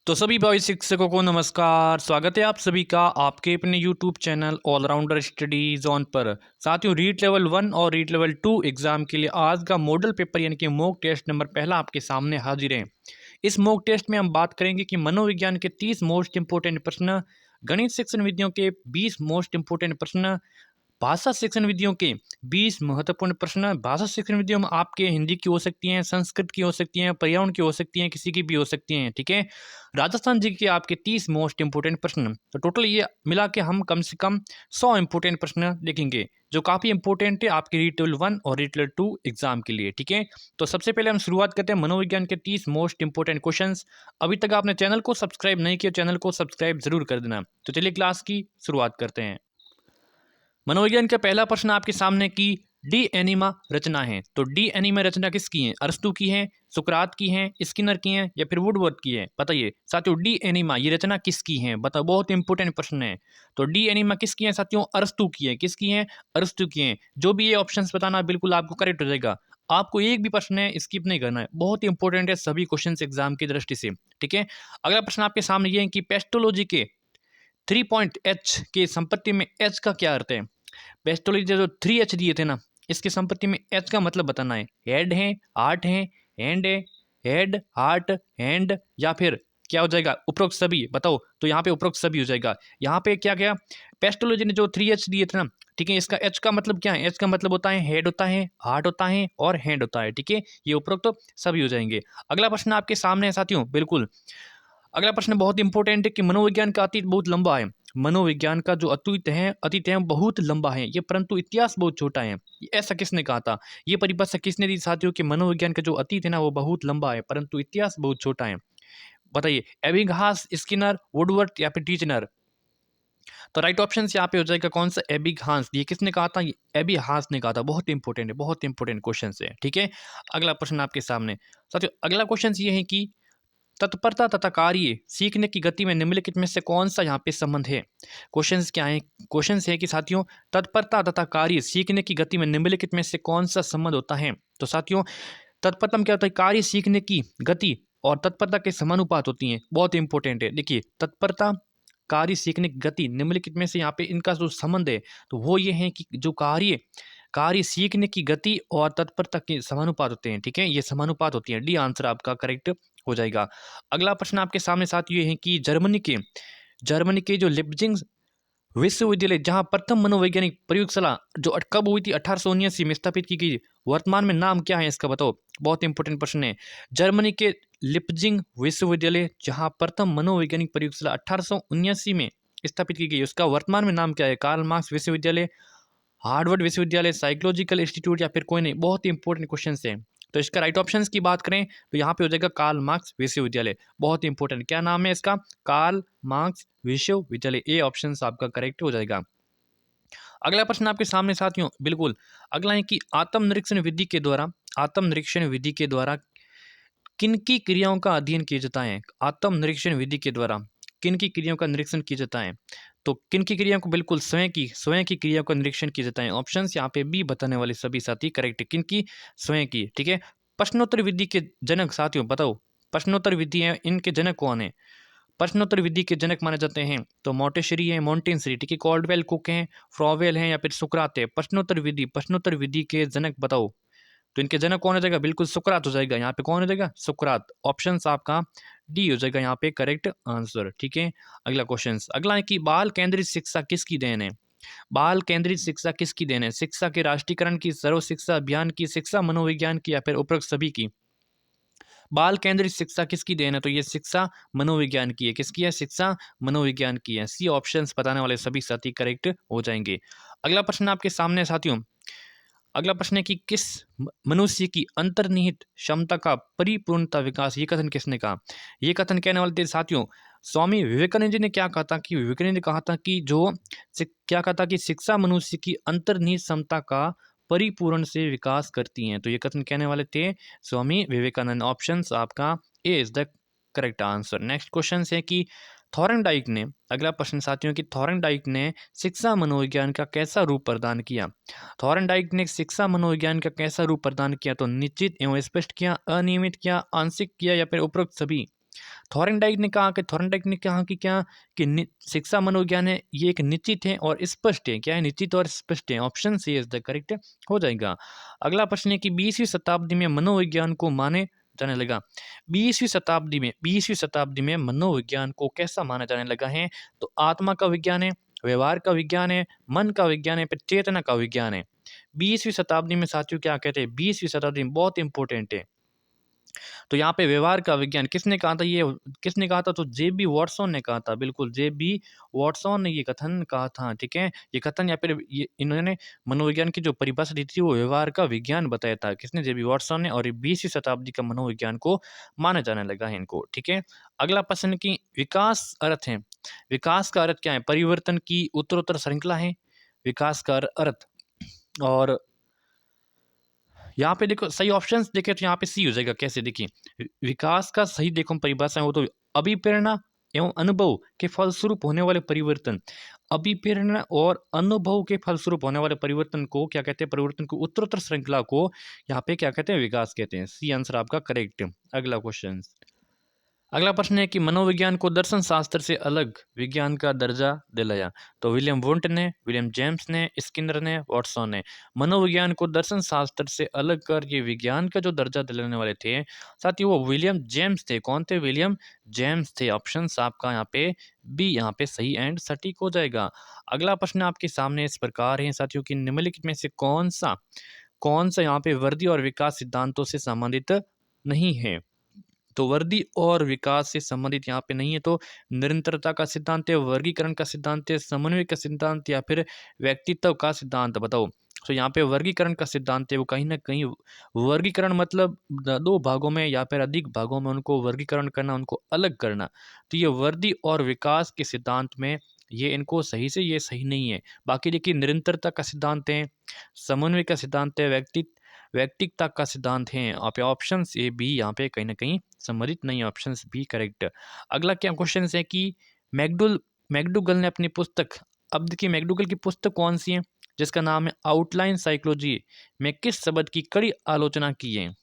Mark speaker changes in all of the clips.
Speaker 1: तो सभी भाई शिक्षकों को नमस्कार। स्वागत है आप सभी का आपके अपने YouTube channel all rounder study zone पर। साथियों, रीट लेवल 1 और रीट लेवल 2 एग्जाम के लिए आज का मॉडल पेपर यानी कि मॉक टेस्ट नंबर पहला आपके सामने हाजिर है। इस मॉक टेस्ट में हम बात करेंगे कि मनोविज्ञान के 30 मोस्ट इंपोर्टेंट प्रश्न, गणित शिक्षण विधियों के 20 मोस्ट इंपोर्टेंट प्रश्न, भाषा शिक्षण विधियों के 20 महत्वपूर्ण प्रश्न। भाषा शिक्षण विधियों में आपके हिंदी की हो सकती हैं, संस्कृत की हो सकती हैं, पर्यावरण की हो सकती हैं, किसी की भी हो सकती हैं। ठीक है। राजस्थान जी के आपके 30 मोस्ट इंपोर्टेंट प्रश्न। तो टोटल ये मिला के हम कम से कम 100 इंपोर्टेंट प्रश्न देखेंगे, जो काफ़ी इंपॉर्टेंट है आपके रीट लेवल 1 और रीट लेवल 2 एग्जाम के लिए। ठीक है। तो सबसे पहले हम शुरुआत करते हैं मनोविज्ञान के 30 मोस्ट इंपोर्टेंट क्वेश्चंस। अभी तक आपने चैनल को सब्सक्राइब नहीं किया, चैनल को सब्सक्राइब जरूर कर देना। तो चलिए क्लास की शुरुआत करते हैं। मनोविज्ञान का पहला प्रश्न आपके सामने की डी एनिमा रचना है। तो डी एनिमा रचना किसकी है? अरस्तू की है, सुकरात की है, स्किनर की है या फिर वुडवर्थ की है? बताइए साथियों, डी एनिमा ये रचना किसकी है? बताओ, बहुत इंपॉर्टेंट प्रश्न है। तो डी एनिमा किसकी है साथियों? अरस्तू की है। किसकी है? अरस्तू की है। जो भी ये ऑप्शंस बताना बिल्कुल आपको करेक्ट हो जाएगा। आपको एक भी प्रश्न है स्किप नहीं करना है, बहुत इंपॉर्टेंट है सभी क्वेश्चन एग्जाम की दृष्टि से। ठीक है। अगला प्रश्न आपके सामने ये है कि पेस्टोलॉजी के 3 पॉइंट एच के संपत्ति में एच का क्या अर्थ है? पेस्टोलॉजी जो 3 एच दिए थे ना, इसकी संपत्ति में एच का मतलब बताना है। हेड है, हार्ट है, हैंड है, हेड हार्ट हैंड, या फिर क्या हो जाएगा? उपरोक्त सभी। बताओ। तो यहाँ पे उपरोक्त सभी हो जाएगा। यहाँ पे क्या गया? पेस्टोलॉजी ने जो 3 एच दिए थे ना, ठीक है, इसका एच का मतलब क्या है? एच का मतलब होता है हेड होता है, हार्ट होता है और हैंड होता है। ठीक है, ये उपरोक्त तो सभी हो जाएंगे। अगला प्रश्न आपके सामने है साथियों, बिल्कुल अगला प्रश्न बहुत इंपॉर्टेंट है कि मनोविज्ञान का अतीत बहुत लंबा है। मनोविज्ञान का जो अतीत है बहुत लंबा है ये, परंतु इतिहास बहुत छोटा है। ये ऐसा किसने कहा था? ये परिभाषा किसने दी साथियों कि मनोविज्ञान का जो अतीत है ना वो बहुत लंबा है परंतु इतिहास बहुत छोटा है? बताइए, एबिंगहास, स्किनर, वुडवर्थ या फिर टीचनर? तो राइट ऑप्शन यहाँ पे हो जाएगा कौन सा? एबिंगहास। ये किसने कहा था? ये एबिंगहास ने कहा था। बहुत इंपॉर्टेंट है, बहुत इंपॉर्टेंट क्वेश्चन है। ठीक है। अगला प्रश्न आपके सामने साथियों, अगला क्वेश्चन ये है कि तत्परता तथा कार्य सीखने की गति में निम्नलिखित में से कौन सा यहाँ पे संबंध है? क्वेश्चंस क्या है? क्वेश्चंस है कि साथियों, तत्परता तथा कार्य सीखने की गति में निम्नलिखित में से कौन सा संबंध होता है? तो साथियों, तत्परता में क्या होता है? कार्य सीखने की गति और तत्परता के समानुपात होती हैं। बहुत इंपॉर्टेंट है। देखिए, तत्परता, कार्य सीखने की गति, निम्नलिखित में से यहाँ पे इनका जो संबंध है तो वो ये है कि जो कार्य कार्य सीखने की गति और तत्परता के समानुपात होते हैं। ठीक है, ये समानुपात होती है। डी आंसर आपका करेक्ट हो जाएगा। अगला प्रश्न आपके सामने साथ ये है कि जर्मनी के जो लिप्जिंग विश्वविद्यालय जहां प्रथम मनोवैज्ञानिक प्रयोगशाला जो कब हुई थी? 1879 में स्थापित की गई। वर्तमान में नाम क्या है इसका? बताओ। बहुत इंपॉर्टेंट प्रश्न है। जर्मनी के लिप्जिंग विश्वविद्यालय जहां प्रथम मनोवैज्ञानिक प्रयोगशाला 1879 में स्थापित की गई, उसका वर्तमान में नाम क्या है? कार्ल मार्क्स विश्वविद्यालय, हार्वर्ड विश्वविद्यालय, साइकोलॉजिकल इंस्टीट्यूट या फिर कोई नहीं? बहुत इंपॉर्टेंट क्वेश्चन है। तो इसका राइट ऑप्शंस की बात करें तो यहाँ पे हो जाएगा कार्ल मार्क्स विश्वविद्यालय। बहुत इंपॉर्टेंट, क्या नाम है इसका? कार्ल मार्क्स विश्वविद्यालय। ए ऑप्शन आपका करेक्ट हो जाएगा। अगला प्रश्न आपके सामने साथियों, बिल्कुल अगला है कि आत्मनिरीक्षण विधि के द्वारा किन की क्रियाओं का अध्ययन किया जाता है? आत्मनिरीक्षण विधि के द्वारा किन की क्रियाओं का निरीक्षण किया जाता है? तो किन की क्रियाओं को? बिल्कुल स्वयं की क्रियाओं का निरीक्षण किया जाता है। ऑप्शंस यहाँ पे बी बताने वाले सभी साथी करेक्ट। किन की? स्वयं की। ठीक है। प्रश्नोत्तर विधि के जनक साथियों बताओ। प्रश्नोत्तर विधि है, इनके जनक कौन है? प्रश्नोत्तर विधि के जनक माने जाते हैं तो मोंटेसरी है, मॉन्टेसरी, ठीक है, कॉल्डवेल कुक हैं, फ्रॉवेल हैं या फिर सुकरात है। प्रश्नोत्तर विधि के जनक बताओ। तो इनके जनक कौन हो जाएगा? बिल्कुल सुकरात हो जाएगा। यहाँ पे कौन हो जाएगा? सुकरात। ऑप्शन आपका डी हो जाएगा यहाँ पे करेक्ट आंसर। ठीक है। अगला है कि बाल केंद्रित शिक्षा किसकी देन है? बाल केंद्रित शिक्षा किसकी देन है? शिक्षा के राष्ट्रीयकरण की, सर्व शिक्षा अभियान की, शिक्षा मनोविज्ञान की या फिर उपरोक्त सभी की? बाल केंद्रित शिक्षा किसकी देन है? तो ये शिक्षा मनोविज्ञान की है। किसकी है? शिक्षा मनोविज्ञान की है। सी ऑप्शंस बताने वाले सभी साथी करेक्ट हो जाएंगे। अगला प्रश्न आपके सामने है साथियों, अगला प्रश्न है कि किस मनुष्य की अंतर्निहित क्षमता का परिपूर्णता विकास, ये कथन किसने कहा? ये कथन कहने वाले थे साथियों स्वामी विवेकानंद जी ने। क्या कहा था कि विवेकानंद ने कहा था कि क्या कहा था कि शिक्षा मनुष्य की अंतर्निहित क्षमता का परिपूर्ण से विकास करती हैं। तो ये कथन कहने वाले थे स्वामी विवेकानंद। ऑप्शन आपका A is the correct answer. Next question है कि थॉर्नडाइक ने, अगला प्रश्न साथियों कि थॉर्नडाइक ने शिक्षा मनोविज्ञान का कैसा रूप प्रदान किया? थॉर्नडाइक ने शिक्षा मनोविज्ञान का कैसा रूप प्रदान किया? तो निश्चित एवं स्पष्ट किया, अनियमित किया, आंशिक किया या फिर उपरोक्त सभी? थॉर्नडाइक ने कहा कि क्या कि शिक्षा मनोविज्ञान है ये एक निश्चित है और स्पष्ट है। क्या है? निश्चित और स्पष्ट है। Option C is the correct हो जाएगा। अगला प्रश्न है कि 20वीं शताब्दी में मनोविज्ञान को माने जाने लगा। 20वीं शताब्दी में मनोविज्ञान को कैसा माना जाने लगा है? तो आत्मा का विज्ञान है, व्यवहार का विज्ञान है, मन का विज्ञान है, फिर चेतना का विज्ञान है। 20वीं शताब्दी में साथियों क्या कहते हैं? 20वीं शताब्दी में बहुत इंपॉर्टेंट है। तो यहाँ पे व्यवहार का विज्ञान किसने कहा था? ये किसने कहा था? तो जेबी वॉटसन ने कहा था। बिल्कुल, जेबी वॉटसन ने ये कथन कहा था। ठीक है, ये कथन या फिर ये इन्होंने मनोविज्ञान की जो परिभाषा दी थी वो व्यवहार का विज्ञान बताया था। किसने? जेबी वॉटसन ने। और ये 20वीं शताब्दी का मनोविज्ञान को माना जाने लगा है इनको। ठीक है, अगला प्रश्न की विकास अर्थ है। विकास का अर्थ क्या है? परिवर्तन की उत्तरोत्तर श्रृंखला है विकास का अर्थ। और यहाँ पे देखो सही ऑप्शंस देखे तो यहाँ पे सी हो जाएगा। कैसे? देखिए, विकास का सही देखो परिभाषा है वो तो अभिप्रेरणा एवं अनुभव के फलस्वरूप होने वाले परिवर्तन। अभिप्रेरणा और अनुभव के फलस्वरूप होने वाले परिवर्तन को क्या कहते हैं? परिवर्तन को उत्तरोत्तर श्रृंखला को यहाँ पे क्या कहते हैं? विकास कहते हैं। सी आंसर आपका करेक्ट। अगला प्रश्न है कि मनोविज्ञान को दर्शन शास्त्र से अलग विज्ञान का दर्जा दिलाया। तो विलियम वुंट ने, विलियम जेम्स ने, स्किनर ने, वॉटसन ने मनोविज्ञान को दर्शन शास्त्र से अलग कर ये विज्ञान का जो दर्जा दिलाने वाले थे साथ ही वो विलियम जेम्स थे। कौन थे? विलियम जेम्स थे। ऑप्शन आपका यहाँ पे बी यहाँ पे सही एंड सटीक हो जाएगा। अगला प्रश्न आपके सामने इस प्रकार है साथियों की निम्नलिखित में से कौन सा यहाँ पे वृद्धि और विकास सिद्धांतों से संबंधित नहीं है? तो वृद्धि और विकास से संबंधित यहाँ पे नहीं है। तो निरंतरता का सिद्धांत है, वर्गीकरण का सिद्धांत है, समन्वय का सिद्धांत या फिर व्यक्तित्व का सिद्धांत बताओ। तो यहाँ पे वर्गीकरण का सिद्धांत है वो कहीं ना कहीं वर्गीकरण मतलब दो भागों में या फिर अधिक भागों में उनको वर्गीकरण करना, उनको अलग करना। तो ये वृद्धि और विकास के सिद्धांत में ये इनको सही से ये सही नहीं है। बाकी देखिए निरंतरता का सिद्धांत है, समन्वय का सिद्धांत है, व्यक्तिकता का सिद्धांत है। आप ऑप्शन ए बी यहाँ पे कहीं ना कहीं संबंधित नहीं है। Option B correct. अगला क्या क्वेश्चन है कि मैकडूगल ने अपनी पुस्तक, अब देखिए मैकडूगल की पुस्तक कौन सी है जिसका नाम है आउटलाइन साइकोलॉजी में किस शब्द की कड़ी आलोचना की है?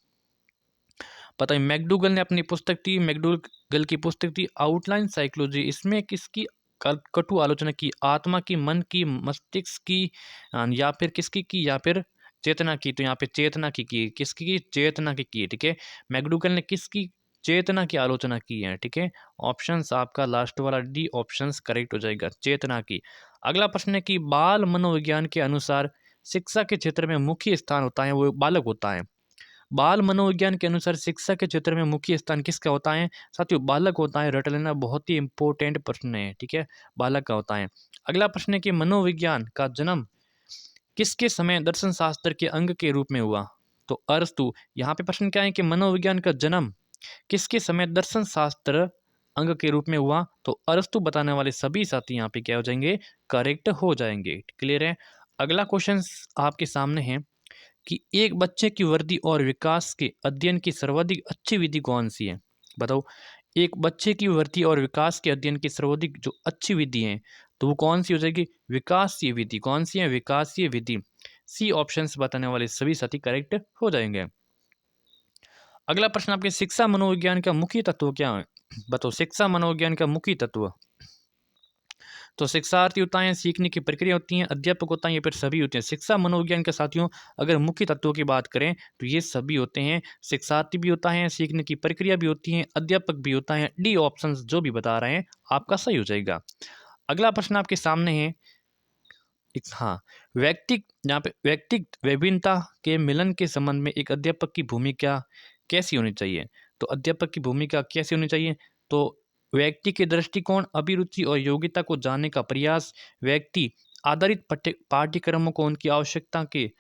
Speaker 1: पता है मैकडूगल ने अपनी पुस्तक थी, मैकडूगल की पुस्तक थी आउटलाइन साइकोलॉजी। इसमें किसकी कटु आलोचना की? आत्मा की, मन की, मस्तिष्क की, या फिर किसकी की? या फिर चेतना की। तो यहाँ पे चेतना की किसकी की? चेतना की। ठीक है, मैकडूगल ने किसकी? चेतना की आलोचना की है। ठीक है, ऑप्शंस आपका लास्ट वाला डी ऑप्शंस करेक्ट हो जाएगा, चेतना की। अगला प्रश्न है कि बाल मनोविज्ञान के अनुसार शिक्षा के क्षेत्र में मुख्य स्थान होता है वो बालक होता है। बाल मनोविज्ञान के अनुसार शिक्षा के क्षेत्र में मुख्य स्थान किसका होता है? साथियों बालक होता है। रट लेना, बहुत ही इंपॉर्टेंट प्रश्न है। ठीक है, बालक का होता है। अगला प्रश्न है कि मनोविज्ञान का जन्म किसके समय दर्शन शास्त्र के अंग के रूप में हुआ? तो अरस्तु। यहाँ पे प्रश्न क्या है कि मनोविज्ञान का जन्म किसके समय दर्शन शास्त्र अंग के रूप में हुआ? तो अरस्तु बताने वाले सभी साथी यहाँ पे क्या हो जाएंगे? करेक्ट हो जाएंगे। क्लियर है। अगला क्वेश्चन आपके सामने है कि एक बच्चे की वृद्धि और विकास के अध्ययन की सर्वाधिक अच्छी विधि कौन सी है? बताओ, एक बच्चे की वृद्धि और विकास के अध्ययन की सर्वाधिक जो अच्छी विधि है तो वो कौन सी हो जाएगी? विकासीय विधि। कौन सी है? विकासीय विधि। सी ऑप्शंस बताने वाले सभी साथी करेक्ट हो जाएंगे। अगला प्रश्न आपके शिक्षा मनोविज्ञान का मुख्य तत्व क्या है? बताओ, शिक्षा मनोविज्ञान का मुख्य तत्व। तो शिक्षार्थी होता है, सीखने की प्रक्रिया होती है, अध्यापक होता है, या फिर सभी होते हैं। शिक्षा मनोविज्ञान के साथियों अगर मुख्य तत्वों की बात करें तो ये सभी होते हैं। शिक्षार्थी भी होता है, सीखने की प्रक्रिया भी होती है, अध्यापक भी होता है। डी ऑप्शन जो भी बता रहे हैं आपका सही हो जाएगा। अगला प्रश्न आपके सामने है हाँ, व्यक्तिक यहाँ पे व्यक्तिक विभिन्नता के मिलन के संबंध में एक अध्यापक की भूमिका कैसी होनी चाहिए? तो अध्यापक की भूमिका कैसी होनी चाहिए? तो व्यक्ति के दृष्टिकोण, अभिरुचि और योग्यता को जानने का प्रयास, व्यक्ति आधारित पाठ्यक्रमों को उनकी आवश्यकता के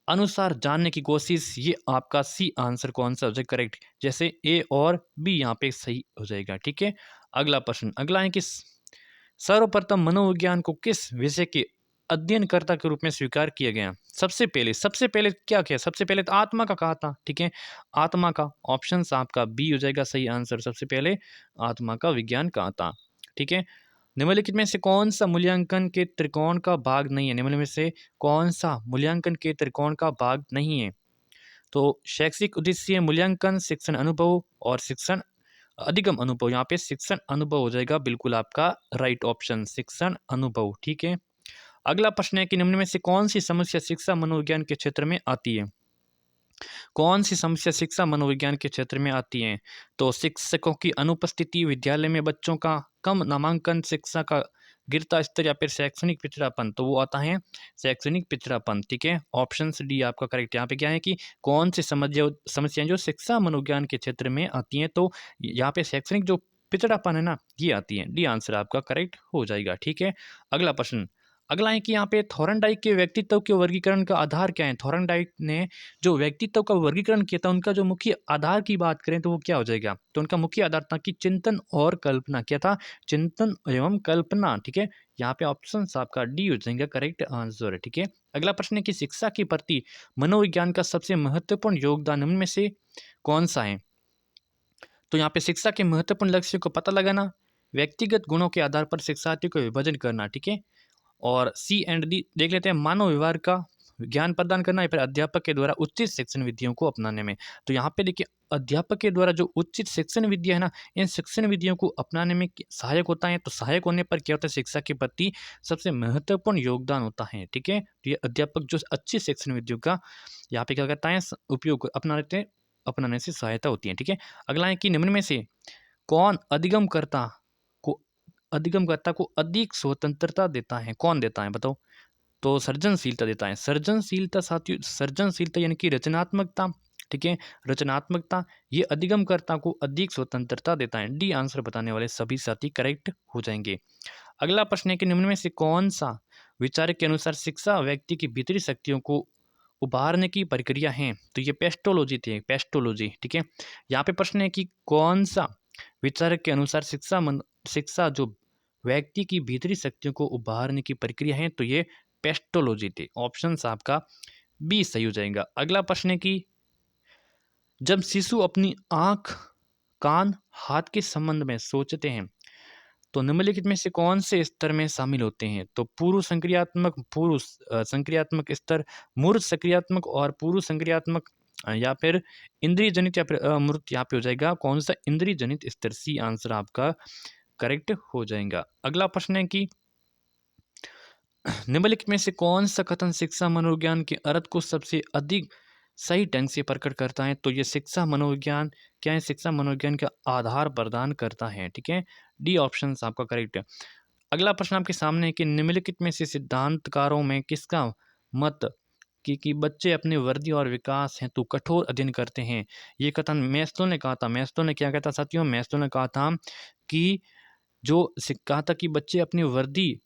Speaker 1: अनुसार जानने की कोशिश। ये आपका सी आंसर कौन सा हो जाएगा? करेक्ट। जैसे ए और बी यहाँ पे सही हो जाएगा। ठीक है, अगला प्रश्न अगला है कि सर्वप्रथम मनोविज्ञान को किस विषय के अध्ययनकर्ता के रूप में स्वीकार किया गया? सबसे पहले क्या किया? सबसे पहले तो आत्मा का कहा था। ठीक है, आत्मा का। ऑप्शन आपका बी हो जाएगा सही आंसर। सबसे पहले आत्मा का विज्ञान कहा था। ठीक है, निम्नलिखित में से कौन सा मूल्यांकन के त्रिकोण का भाग नहीं है? निम्नलिखित में से कौन सा मूल्यांकन के त्रिकोण का भाग नहीं है? तो शैक्षिक उद्देश्य मूल्यांकन, शिक्षण अनुभव और शिक्षण अधिगम अनुभव, यहाँ पे शिक्षण अनुभव हो जाएगा बिल्कुल आपका राइट ऑप्शन, शिक्षण अनुभव। ठीक है। अगला प्रश्न है कि निम्न में से कौन सी समस्या शिक्षा मनोविज्ञान के क्षेत्र में आती है? कौन सी समस्या शिक्षा मनोविज्ञान के क्षेत्र में आती है? तो शिक्षकों की अनुपस्थिति, विद्यालय में बच्चों का कम नामांकन, शिक्षा का गिरता स्तर या फिर शैक्षणिक पिछड़ापन। तो वो आता है शैक्षणिक पिछड़ापन। ठीक है, ऑप्शन डी आपका करेक्ट। यहाँ पे क्या है कि कौन सी समस्याएं जो शिक्षा मनोविज्ञान के क्षेत्र में आती हैं, तो यहाँ पे शैक्षणिक जो पिछड़ापन है ना, ये आती है। डी आंसर आपका करेक्ट हो जाएगा। ठीक है। अगला प्रश्न, अगला है कि यहाँ पे थॉर्नडाइक के व्यक्तित्व के वर्गीकरण का आधार क्या है? थॉर्नडाइक ने जो व्यक्तित्व का वर्गीकरण किया था, उनका जो मुख्य आधार की बात करें तो वो क्या हो जाएगा? तो उनका मुख्य आधार था कि चिंतन और कल्पना। क्या था? चिंतन एवं कल्पना। ठीक है, यहाँ पे ऑप्शन आपका डी हो जाएगा करेक्ट आंसर। ठीक है। अगला प्रश्न है कि शिक्षा के प्रति मनोविज्ञान का सबसे महत्वपूर्ण योगदान निम्न में से कौन सा है? तो यहाँ पे शिक्षा के महत्वपूर्ण लक्ष्य को पता लगाना, व्यक्तिगत गुणों के आधार पर शिक्षार्थी को विभाजन करना। ठीक है। और सी एंड डी देख लेते हैं, मानव व्यवहार का ज्ञान प्रदान करना या फिर अध्यापक के द्वारा उचित शिक्षण विधियों को अपनाने में। तो यहाँ पे देखिए, अध्यापक के द्वारा जो उचित शिक्षण विधियां है ना, इन शिक्षण विधियों को अपनाने में सहायक होता है। तो सहायक होने पर क्या होता है? शिक्षा के प्रति सबसे महत्वपूर्ण योगदान होता है। ठीक है। तो ये अध्यापक जो अच्छी शिक्षण विधियों का यहाँ पे क्या करता है? उपयोग अपना लेते हैं, अपनाने से सहायता होती है। ठीक है। अगला है कि निम्न में से कौन को अधिगमकर्ता को अधिक स्वतंत्रता देता है? कौन देता है बताओ? तो सृजनशीलता देता है। सृजनशीलता साथियों, सृजनशीलता यानी कि रचनात्मकता। ठीक है, रचनात्मकता, ये अधिगमकर्ता को अधिक स्वतंत्रता देता है। डी आंसर बताने वाले सभी साथी करेक्ट हो जाएंगे। अगला प्रश्न है कि निम्न में से कौन सा विचार के अनुसार शिक्षा व्यक्ति की भीतरी शक्तियों को उभारने की प्रक्रिया है? तो ये पेस्टोलॉजी थी, पेस्टोलॉजी। ठीक है। यहाँ पे प्रश्न है कि कौन सा विचारक के अनुसार शिक्षा जो व्यक्ति की भीतरी शक्तियों को उभारने की प्रक्रिया है, तो ये पेस्टोलॉजी थी। ऑप्शन आपका बी सही हो जाएगा। अगला प्रश्न है कि जब शिशु अपनी आंख, कान, हाथ के संबंध में सोचते हैं, तो निम्नलिखित में से कौन से स्तर में शामिल होते हैं? तो पूर्व संक्रियात्मक स्तर, मूर्त सक्रियात्मक और पूर्व संक्रियात्मक, या फिर इंद्रिय जनित या फिर अमूर्त। यहाँ पे हो जाएगा कौन सा? इंद्रिय जनित स्तर। सी आंसर आपका करेक्ट हो जाएगा। अगला प्रश्न है कि निम्नलिखित में से कौन सा कथन शिक्षा मनोविज्ञान के अर्थ को सबसे अधिक सही ढंग से प्रकट करता है? तो ये शिक्षा मनोविज्ञान क्या है? शिक्षा मनोविज्ञान का आधार प्रदान करता है। ठीक है, डी ऑप्शन आपका करेक्ट है। अगला प्रश्न आपके सामने है कि निम्नलिखित में से सिद्धांतकारों में किसका मत कि बच्चे अपने वृद्धि और विकास हेतु कठोर अध्ययन करते हैं? ये कथन मैस्लो ने कहा था। मैस्लो ने क्या कहता साथियों? मैस्लो ने कहा था कि कहा था कि बच्चे अपनी वृद्धि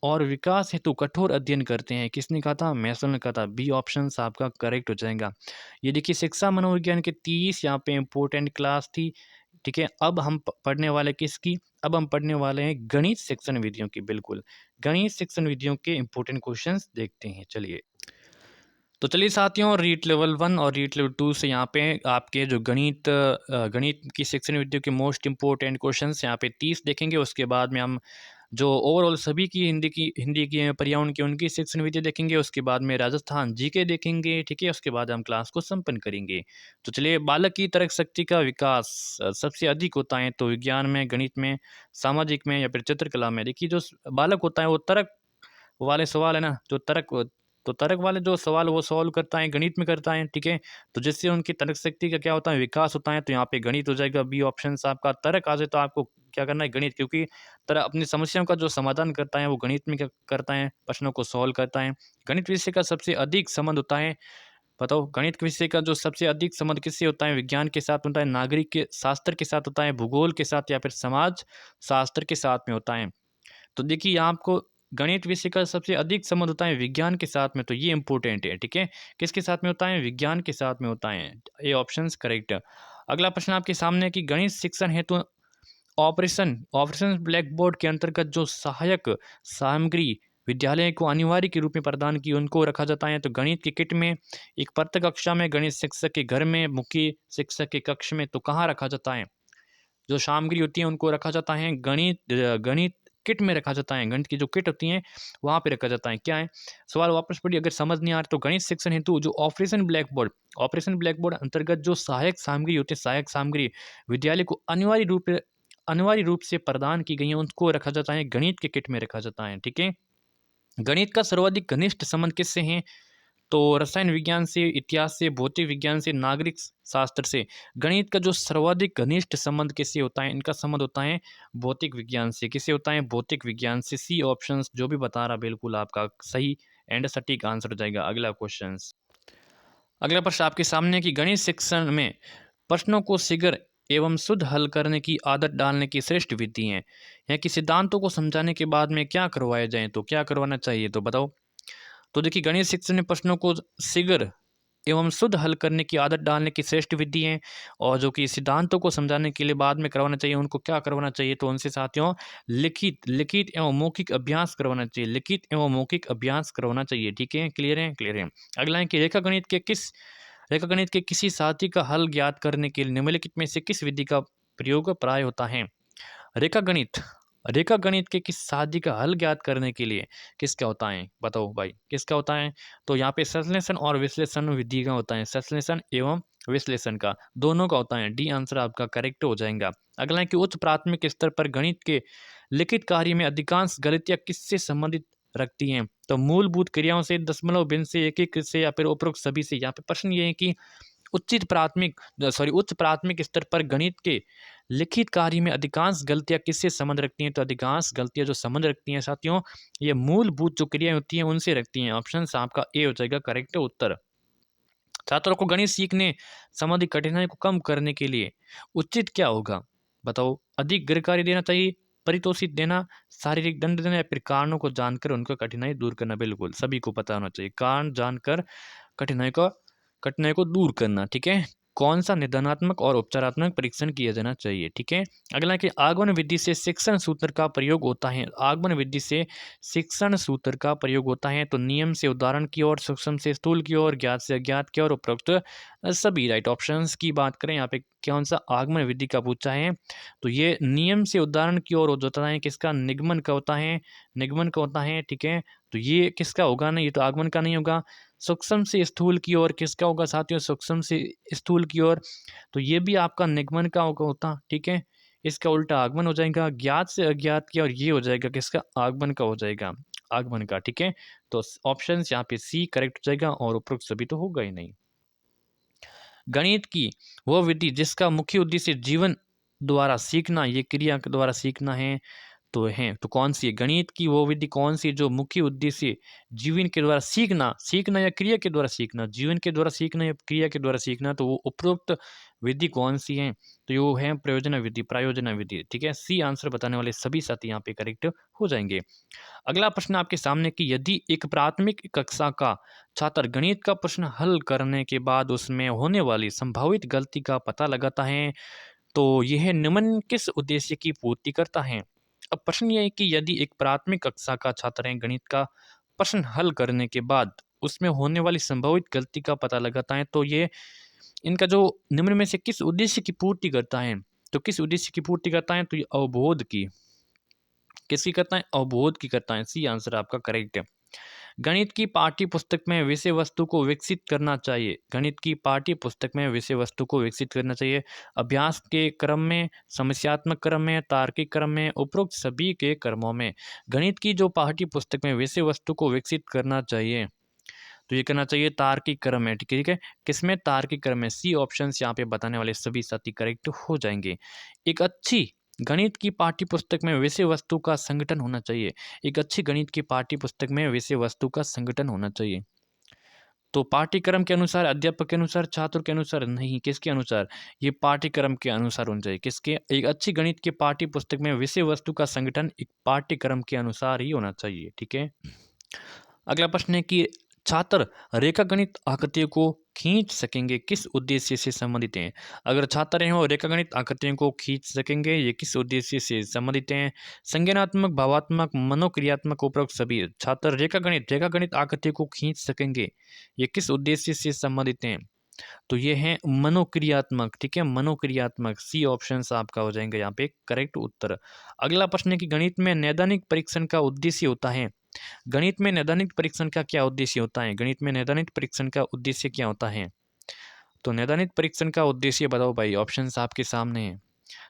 Speaker 1: और विकास हेतु कठोर अध्ययन करते हैं। किसने कहा था? मैस्लो ने कहा था। बी ऑप्शन आपका करेक्ट हो जाएगा। ये देखिए, शिक्षा मनोविज्ञान के 30 यहाँ पे इंपॉर्टेंट क्लास थी। ठीक है, अब हम पढ़ने वाले किसकी? अब हम पढ़ने वाले हैं गणित शिक्षण विधियों की। बिल्कुल, गणित शिक्षण विधियों के इंपॉर्टेंट क्वेश्चंस देखते हैं। चलिए, तो चलिए साथियों, रीट लेवल 1 और रीट लेवल 2 से यहाँ पे आपके जो गणित की शिक्षण विधियों के मोस्ट इंपॉर्टेंट क्वेश्चंस यहाँ पे 30 देखेंगे। उसके बाद में हम जो ओवरऑल सभी की हिंदी की पर्यावरण की उनकी शिक्षण विधि देखेंगे। उसके बाद में राजस्थान जीके देखेंगे। ठीक है, उसके बाद हम क्लास को संपन्न करेंगे। तो चलिए, बालक की तर्क शक्ति का विकास सबसे अधिक होता है तो विज्ञान में, गणित में, सामाजिक में या फिर चित्रकला में। देखिए, जो बालक होता है वो तर्क वाले सवाल है ना, तो तर्क वाले जो सवाल वो सॉल्व करता है, गणित में करता है। ठीक है, तो जिससे उनकी तर्क शक्ति का क्या होता है? विकास होता है। तो यहाँ पे गणित हो जाएगा बी ऑप्शन आपका। तर्क आ जाए तो आपको क्या करना है? गणित, क्योंकि तरह अपनी समस्याओं का जो समाधान करता है वो गणित में करता है, प्रश्नों को सॉल्व करता है। गणित विषय का सबसे अधिक संबंध होता है, बताओ, गणित विषय का जो सबसे अधिक संबंध किससे होता है? विज्ञान के साथ होता है, नागरिक के शास्त्र के साथ होता है, भूगोल के साथ या फिर समाज शास्त्र के साथ में होता है। तो देखिए, यहाँ आपको गणित विषय का सबसे अधिक संबंध होता है विज्ञान के साथ में। तो ये इंपॉर्टेंट है। ठीक है, किसके साथ में होता है? विज्ञान के साथ में होता है। ये ऑप्शन करेक्ट। अगला प्रश्न आपके सामने है कि गणित शिक्षण हेतु ऑपरेशन ब्लैक बोर्ड के अंतर्गत जो सहायक सामग्री विद्यालय को अनिवार्य के रूप में प्रदान की, उनको रखा जाता है। तो गणित की किट में, एक प्रत्येक कक्षा में, गणित शिक्षक के घर में, मुख्य शिक्षक के कक्ष में। तो कहाँ रखा जाता है? जो सामग्री होती है उनको रखा जाता है गणित किट में रखा जाता है, गणित की जो किट होती है वहाँ पे रखा जाता है। क्या है सवाल, वापस पढ़िए अगर समझ नहीं आ रहा तो। गणित शिक्षण हेतु जो ऑपरेशन ब्लैक बोर्ड अंतर्गत जो सहायक सामग्री होती है, सहायक सामग्री विद्यालय को अनिवार्य रूप से प्रदान की गई है, उनको रखा जाता है, गणित के किट में रखा जाता है। ठीक है, गणित का सर्वाधिक घनिष्ठ संबंध किससे है? तो रसायन विज्ञान से, इतिहास से, भौतिक विज्ञान से, नागरिक शास्त्र से। गणित का जो सर्वाधिक घनिष्ठ संबंध किससे होता है? इनका संबंध होता है भौतिक विज्ञान से। किससे होता है? भौतिक विज्ञान से। सी ऑप्शन जो भी बता रहा बिल्कुल आपका सही एंड सटीक आंसर हो जाएगा। अगला क्वेश्चन, अगला प्रश्न आपके सामने कि गणित शिक्षण में प्रश्नों को शीघ्र एवं शुद्ध हल करने की आदत डालने की श्रेष्ठ विधि है, या कि सिद्धांतों को समझाने के बाद में क्या करवाया जाए, तो क्या करवाना चाहिए, तो बताओ। तो देखिए, गणित शिक्षण में प्रश्नों को शीघ्र एवं शुद्ध हल करने की आदत डालने की श्रेष्ठ विधि है, और जो कि सिद्धांतों को समझाने के लिए बाद में करवाना चाहिए, उनको क्या करवाना चाहिए, तो उनसे साथियों लिखित एवं मौखिक अभ्यास करवाना चाहिए। लिखित एवं मौखिक अभ्यास करवाना चाहिए। ठीक है, क्लियर है, क्लियर है। अगला है कि रेखागणित के किसी साथी का हल ज्ञात करने के लिए निम्नलिखित में से किस विधि का प्रयोग प्राय होता है? रेखागणित रेखागणित के किस साथी का हल ज्ञात करने के लिए किसका होता है, बताओ भाई, किसका होता है? तो यहाँ पे संश्लेषण और विश्लेषण विधि का होता है। संश्लेषण एवं विश्लेषण का, दोनों का होता है। डी आंसर आपका करेक्ट हो जाएगा। अगला है कि उच्च प्राथमिक स्तर पर गणित के लिखित कार्य में अधिकांश गलतियां किससे संबंधित रखती हैं? तो मूलभूत क्रियाओं से, दशमलव भिन्न से, एक से, या फिर उपरोक्त सभी से। यहाँ पे प्रश्न ये है कि उच्च प्राथमिक स्तर पर गणित के लिखित कार्य में अधिकांश गलतियां किससे संबंध रखती हैं? तो अधिकांश गलतियां जो संबंध रखती हैं साथियों, ये मूलभूत जो क्रियाएं होती हैं उनसे रखती हैं। ऑप्शन आपका ए हो जाएगा करेक्ट उत्तर। छात्रों को गणित सीखने संबंधी कठिनाई को कम करने के लिए उचित क्या होगा, बताओ। अधिक गृहकार्य देना चाहिए, परितोषित देना, शारीरिक दंड देना, या फिर कारणों को जानकर उनका कठिनाई दूर करना। बिल्कुल सभी को पता होना चाहिए, कारण जानकर कठिनाई को दूर करना। ठीक है, कौन सा निदानात्मक और उपचारात्मक परीक्षण किया जाना चाहिए। ठीक है, अगला कि आगमन विधि से शिक्षण सूत्र का प्रयोग होता है। आगमन विधि से शिक्षण सूत्र का प्रयोग होता है, तो नियम से उदाहरण की ओर, सूक्ष्म से स्थूल की ओर, ज्ञात से अज्ञात की ओर, उपरोक्त सभी। राइट ऑप्शंस की बात करें यहाँ पे कौन सा आगमन विधि का पूछा है, तो ये नियम से उदाहरण की ओर होता है, किसका? निगमन का होता है, निगमन का होता है। ठीक है, तो ये किसका होगा ना, ये तो आगमन का नहीं होगा। सूक्ष्म से स्थूल की ओर किसका होगा साथियों? सूक्ष्म से स्थूल की ओर, तो ये भी आपका निगमन का होता। ठीक है, इसका उल्टा आगमन हो जाएगा। ज्ञात से अज्ञात की, और ये हो जाएगा किसका? आगमन का हो जाएगा, आगमन का। ठीक है, तो ऑप्शन यहाँ पे सी करेक्ट हो जाएगा, और उपरोक्त सभी तो होगा ही नहीं। गणित की वह विधि जिसका मुख्य उद्देश्य जीवन द्वारा सीखना, ये क्रिया के द्वारा सीखना है, तो कौन सी है? गणित की वो विधि कौन सी जो मुख्य उद्देश्य जीवन के द्वारा सीखना या क्रिया के द्वारा सीखना, जीवन के द्वारा सीखना या क्रिया के द्वारा सीखना, तो वो उपरोक्त विधि कौन सी है? तो वो है प्रायोजना विधि। ठीक है, सी आंसर बताने वाले सभी साथी यहाँ पे करेक्ट हो जाएंगे। अगला प्रश्न आपके सामने कि यदि एक प्राथमिक कक्षा का छात्र गणित का प्रश्न हल करने के बाद उसमें होने वाली संभावित गलती का पता लगाता है, तो यह निम्न किस उद्देश्य की पूर्ति करता है? अब प्रश्न ये है कि यदि एक प्राथमिक कक्षा का छात्र है, गणित का प्रश्न हल करने के बाद उसमें होने वाली संभावित गलती का पता लगाता है, तो ये इनका जो निम्न में से किस उद्देश्य की पूर्ति करता है? तो किस उद्देश्य की पूर्ति करता है? तो ये अवबोध की, किसकी करता है? अवबोध की करता है। सी आंसर आपका करेक्ट है। गणित की पाठ्य पुस्तक में विषय वस्तु को विकसित करना चाहिए। गणित की पाठ्य पुस्तक में विषय वस्तु को विकसित करना चाहिए। अभ्यास के क्रम में, समस्यात्मक क्रम में, तार्किक क्रम में, उपरोक्त सभी के क्रमों में गणित की जो पाठ्य पुस्तक में विषय वस्तु को विकसित करना चाहिए, तो ये करना चाहिए तार्किक क्रम में। ठीक है, किसमें? तार्किक क्रम में। सी ऑप्शन यहाँ पे बताने वाले सभी साथी करेक्ट हो जाएंगे। एक अच्छी गणित की पाठ्य पुस्तक में विषय वस्तु का संगठन होना चाहिए। एक अच्छी गणित की पाठ्य पुस्तक में विषय वस्तु का संगठन होना चाहिए। तो पाठ्यक्रम के अनुसार, अध्यापक के अनुसार, छात्र के अनुसार नहीं, किसके अनुसार? ये पाठ्यक्रम के अनुसार होना चाहिए। किसके? एक अच्छी गणित की पाठ्य पुस्तक में विषय वस्तु का संगठन एक पाठ्यक्रम के अनुसार ही होना चाहिए। ठीक है, अगला प्रश्न है कि छात्र रेखागणित आकृतियों को खींच सकेंगे किस उद्देश्य से संबंधित हैं? अगर छात्र हैं वो रेखागणित आकृतियों को खींच सकेंगे, ये किस उद्देश्य से संबंधित हैं? संज्ञानात्मक, भावात्मक, मनोक्रियात्मक, उपरोक्त सभी। छात्र रेखागणित आकृतियों को खींच सकेंगे, ये किस उद्देश्य से संबंधित हैं? तो ये है मनोक्रियात्मक, ठीक है, मनोक्रियात्मक। सी ऑप्शन आपका हो जाएगा यहाँ पे करेक्ट उत्तर। अगला प्रश्न है कि गणित में नैदानिक परीक्षण का उद्देश्य होता है। गणित में नैदानिक परीक्षण का क्या उद्देश्य होता है? गणित में नैदानिक परीक्षण का उद्देश्य क्या होता है? तो नैदानिक परीक्षण का उद्देश्य बताओ भाई, ऑप्शन आपके सामने है।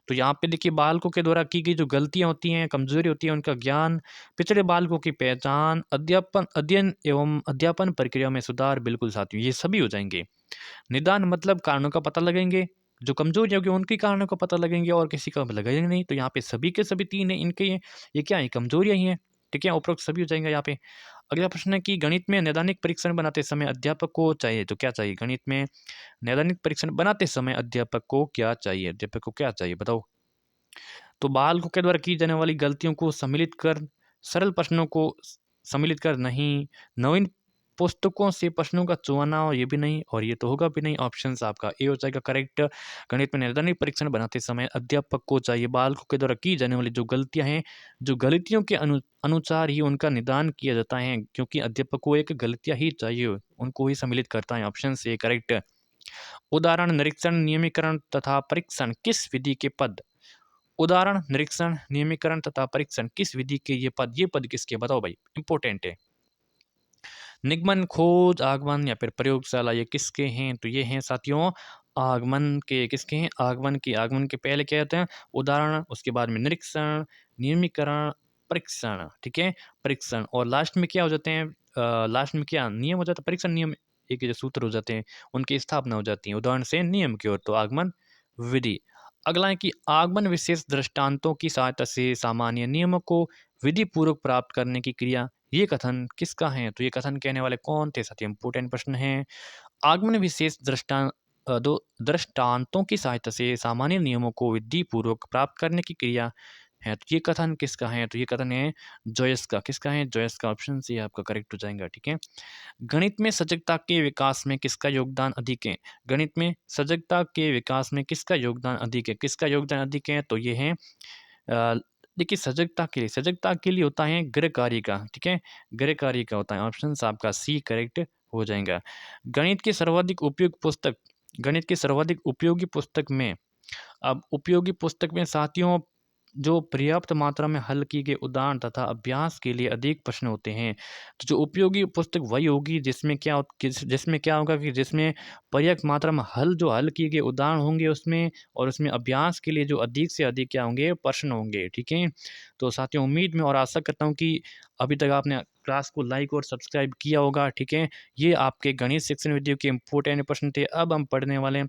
Speaker 1: तो यहाँ पे देखिए, बालकों के द्वारा की गई जो गलतियां होती हैं, कमजोरी होती है, उनका ज्ञान, पिछड़े बालकों की पहचान, अध्यापन, अध्ययन एवं अध्यापन प्रक्रिया में सुधार, बिल्कुल साथियों ये सभी हो जाएंगे। निदान मतलब कारणों का पता लगेंगे, जो कमजोरी होगी उनकी कारणों का पता लगेंगे और किसी का लगेगा नहीं। तो यहाँ पे सभी के सभी तीन है, इनके ये क्या है, कमजोरियां ही हैं, ठीक है, उपरोक्त सभी हो जाएंगे यहाँ पे। अगला प्रश्न है कि गणित में नैदानिक परीक्षण बनाते समय अध्यापक को चाहिए, तो क्या चाहिए? गणित में नैदानिक परीक्षण बनाते समय अध्यापक को क्या चाहिए? अध्यापक को क्या चाहिए बताओ? तो बालकों के द्वारा की जाने वाली गलतियों को सम्मिलित कर, सरल प्रश्नों को सम्मिलित कर नहीं, नवीन पुस्तकों से प्रश्नों का चुनाव, ये भी नहीं, और ये तो होगा भी नहीं। ऑप्शन आपका ए हो जाएगा करेक्ट। गणित में नैदानिक परीक्षण बनाते समय अध्यापक को चाहिए बालकों के द्वारा की जाने वाली जो गलतियां हैं, जो गलतियों के अनुसार ही उनका निदान किया जाता है, क्योंकि अध्यापक को एक गलतियां ही चाहिए, उनको ही सम्मिलित करता है। Option A correct. उदाहरण, निरीक्षण, नियमीकरण तथा परीक्षण किस विधि के पद? उदाहरण, निरीक्षण, नियमीकरण तथा परीक्षण किस विधि के ये पद किसके? बताओ भाई, इंपॉर्टेंट है। निगमन, खोज, आगमन या फिर प्रयोगशाला, ये किसके हैं? तो ये हैं साथियों आगमन के। किसके हैं? आगमन के। आगमन के पहले क्या होते हैं? उदाहरण, उसके बाद में निरीक्षण, नियमीकरण, परीक्षण, ठीक है, परीक्षण, और लास्ट में क्या हो जाते हैं? लास्ट में क्या नियम हो जाता है? परीक्षण नियम एक जो सूत्र हो जाते हैं, उनकी स्थापना हो जाती है उदाहरण से नियम की ओर, तो आगमन विधि। अगला है कि आगमन विशेष दृष्टांतों की सहायता से सामान्य नियमों को विधि पूर्वक प्राप्त करने की क्रिया, ये कथन किसका है? तो ये कथन कहने वाले कौन थे साथी? इंपोर्टेंट प्रश्न है। आगमन विशेष दो दृष्टांतों की सहायता से सामान्य नियमों को विधि पूर्वक प्राप्त करने की क्रिया है, तो ये कथन किसका है? तो ये कथन है जॉयस का। किसका है? जॉयस का। ऑप्शन सी आपका करेक्ट हो जाएगा, ठीक है। गणित में सजगता के विकास में किसका योगदान अधिक है? गणित में सजगता के विकास में किसका योगदान अधिक है? किसका योगदान अधिक है? तो ये है देखिए, सजगता के लिए होता है गृहकार्य का, ठीक है, गृहकार्य का होता है। ऑप्शन आपका सी करेक्ट हो जाएगा। गणित की सर्वाधिक उपयोगी पुस्तक, गणित की सर्वाधिक उपयोगी पुस्तक में, अब उपयोगी पुस्तक में साथियों जो पर्याप्त मात्रा में हल किए गए उदाहरण तथा अभ्यास के लिए अधिक प्रश्न होते हैं, तो जो उपयोगी पुस्तक वही होगी जिसमें क्या होगा कि जिसमें पर्याप्त मात्रा में हल किए गए उदाहरण होंगे उसमें, और उसमें अभ्यास के लिए जो अधिक से अधिक क्या होंगे, प्रश्न होंगे, ठीक है। तो साथियों उम्मीद में और आशा करता हूँ कि अभी तक आपने क्लास को लाइक और सब्सक्राइब किया होगा, ठीक है। ये आपके गणित शिक्षण वीडियो के इम्पोर्टेंट प्रश्न थे। अब हम पढ़ने वाले हैं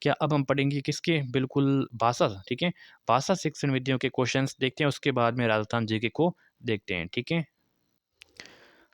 Speaker 1: क्या? अब हम पढ़ेंगे किसके? बिल्कुल भाषा, ठीक है, भाषा शिक्षण विधियों के क्वेश्चंस देखते हैं, उसके बाद में राजस्थान जीके को देखते हैं, ठीक है।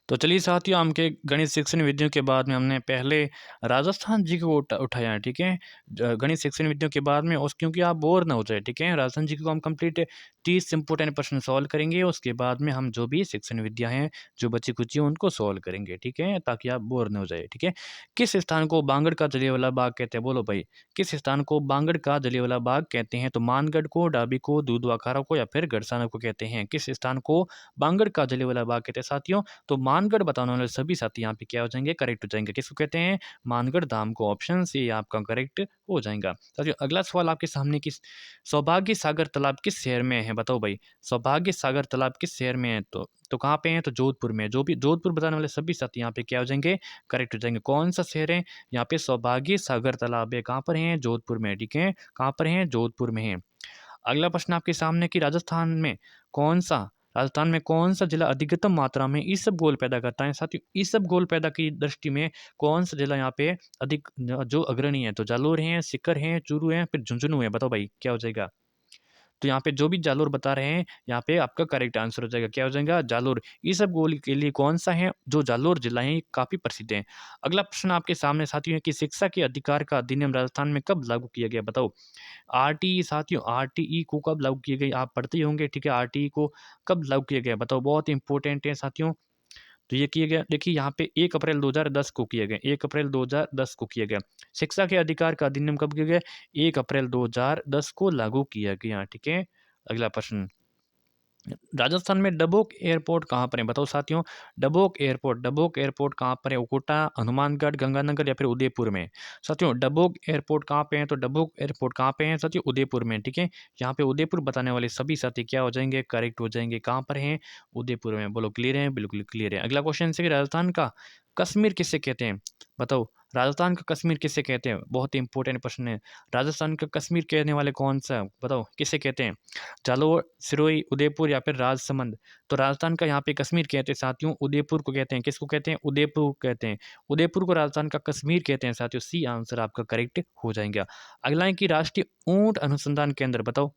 Speaker 1: तो चलिए साथियों, हमके गणित शिक्षण विधियों के बाद में हमने पहले राजस्थान जी को उठाया है, ठीक है, गणित शिक्षण विधियों के बाद में, उस क्योंकि आप बोर ना हो जाए, ठीक है। राजस्थान जी को हम कंप्लीट 30 इंपोर्टेंट प्रश्न सॉल्व करेंगे, उसके बाद में हम जो भी शिक्षण विद्या हैं जो बची कुची हैं उनको सॉल्व करेंगे, ठीक है, ताकि आप बोर ना हो जाए, ठीक है। किस स्थान को बांगड़ का जलियांवाला बाग कहते हैं? बोलो भाई, किस स्थान को बांगड़ का जलियांवाला बाग कहते हैं? तो मानगढ़ को, डाबी को, दूधवाखारा को या फिर गड़साना को कहते हैं? किस स्थान को बांगड़ का जलियांवाला बाग कहते हैं साथियों? तो मानगढ़ बताने वाले सभी साथी यहाँ पे क्या हो जाएंगे? करेक्ट हो जाएंगे। किसको कहते हैं? मानगढ़ धाम को। ऑप्शन सी आपका करेक्ट हो जाएगा। साथियों अगला सवाल आपके सामने, किस सौभाग्य सागर तालाब किस शहर में है? बताओ भाई, सौभाग्य सागर तालाब किस शहर में है? तो कहाँ पे है? तो जोधपुर में। जो भी जोधपुर बताने वाले सभी साथी यहाँ पे क्या हो जाएंगे? करेक्ट हो जाएंगे। कौन सा शहर है? यहाँ पे सौभाग्य सागर तालाब है। कहाँ पर है? जोधपुर में, ठीक है। कहाँ पर है? जोधपुर में है। अगला प्रश्न आपके सामने कि राजस्थान में कौन सा जिला अधिकतम मात्रा में इसबगोल पैदा करता है? साथियों इसबगोल पैदा की दृष्टि में कौन सा जिला यहाँ पे अधिक जो अग्रणी है? तो जालोर है, सीकर है, चूरू है, फिर झुंझुनू है। बताओ भाई क्या हो जाएगा? तो यहाँ पे जो भी जालोर बता रहे हैं, यहाँ पे आपका करेक्ट आंसर हो जाएगा। क्या हो जाएगा? जालोर। ये सब गोल के लिए कौन सा है? जो जालोर जिला है, ये काफी प्रसिद्ध है। अगला प्रश्न आपके सामने साथियों है कि शिक्षा के अधिकार का अधिनियम राजस्थान में कब लागू किया गया? बताओ। आरटीई साथियों, आरटीई को कब लागू किया गया? आप पढ़ते ही होंगे, ठीक है। आरटीई को कब लागू किया गया? बताओ, बहुत इंपॉर्टेंट है साथियों। तो ये किया गया, देखिए यहाँ पे 1 अप्रैल 2010 को किया गया, 1 अप्रैल 2010 को किया गया। शिक्षा के अधिकार का अधिनियम कब किया गया? 1 अप्रैल 2010 को लागू किया गया, ठीक है। अगला प्रश्न, राजस्थान में डबोक एयरपोर्ट कहाँ पर है बताओ साथियों। डबोक एयरपोर्ट कहाँ पर है? कोटा, हनुमानगढ़, गंगानगर या फिर उदयपुर में। साथियों डबोक एयरपोर्ट कहाँ पे है? तो डबोक एयरपोर्ट कहाँ पे है साथियों? उदयपुर में। ठीक है, यहाँ पे उदयपुर बताने वाले सभी साथी क्या हो जाएंगे? करेक्ट हो जाएंगे। कहाँ पर हैं? उदयपुर में। बोलो क्लियर है? बिल्कुल क्लियर है। अगला क्वेश्चन है कि राजस्थान का कश्मीर किसे कहते हैं? बताओ राजस्थान का कश्मीर किसे कहते हैं? बहुत ही इंपॉर्टेंट प्रश्न है। राजस्थान का कश्मीर कहने वाले कौन सा? बताओ किसे कहते हैं? जालोर, सिरोही, उदयपुर या फिर राजसमंद। तो राजस्थान का यहाँ पे कश्मीर कहते हैं साथियों, उदयपुर को कहते हैं। किसको कहते हैं? उदयपुर को कहते हैं। उदयपुर को राजस्थान का कश्मीर कहते हैं साथियों। सी आंसर आपका करेक्ट हो जाएगा। अगला है कि राष्ट्रीय ऊंट अनुसंधान केंद्र बताओ।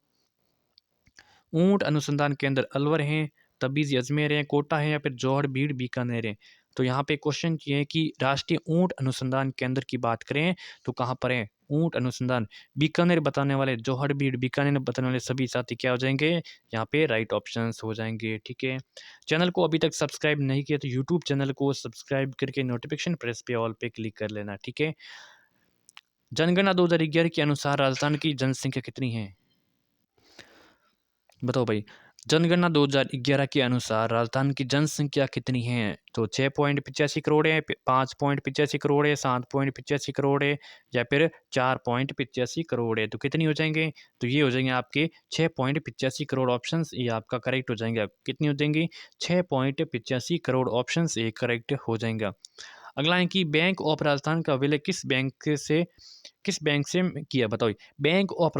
Speaker 1: ऊंट अनुसंधान केंद्र अलवर है, तबीज अजमेर है, कोटा है या फिर जौहर, बीड़, बीकानेर है। तो यहाँ पे क्वेश्चन ये है कि राष्ट्रीय ऊंट अनुसंधान केंद्र की बात करें तो कहाँ पर है? ऊंट अनुसंधान बीकानेर बताने वाले, जौहर, बीड़, बीकानेर बताने वाले सभी साथी क्या हो जाएंगे? यहाँ पे राइट ऑप्शंस हो जाएंगे। ठीक है, चैनल को अभी तक सब्सक्राइब नहीं किया तो यूट्यूब चैनल को सब्सक्राइब करके नोटिफिकेशन प्रेस पे ऑल पे क्लिक कर लेना। ठीक है, जनगणना 2011 के अनुसार राजस्थान की जनसंख्या कितनी है? बताओ भाई। जनगणना 2011 के अनुसार राजस्थान की जनसंख्या कितनी है? तो 6.85 करोड़ है, 5.85 करोड़ है, 7.85 करोड़ है या फिर 4.85 करोड़ है। तो कितनी हो जाएंगे? तो ये हो जाएंगे आपके 6.85 करोड़। ऑप्शंस ये आपका करेक्ट हो जाएंगे। कितनी हो जाएंगी? 6.85 करोड़। ऑप्शंस ये करेक्ट हो जाएगा। अगला है कि बैंक ऑफ राजस्थान का विलय किस बैंक से किया? बताओ। बैंक ऑफ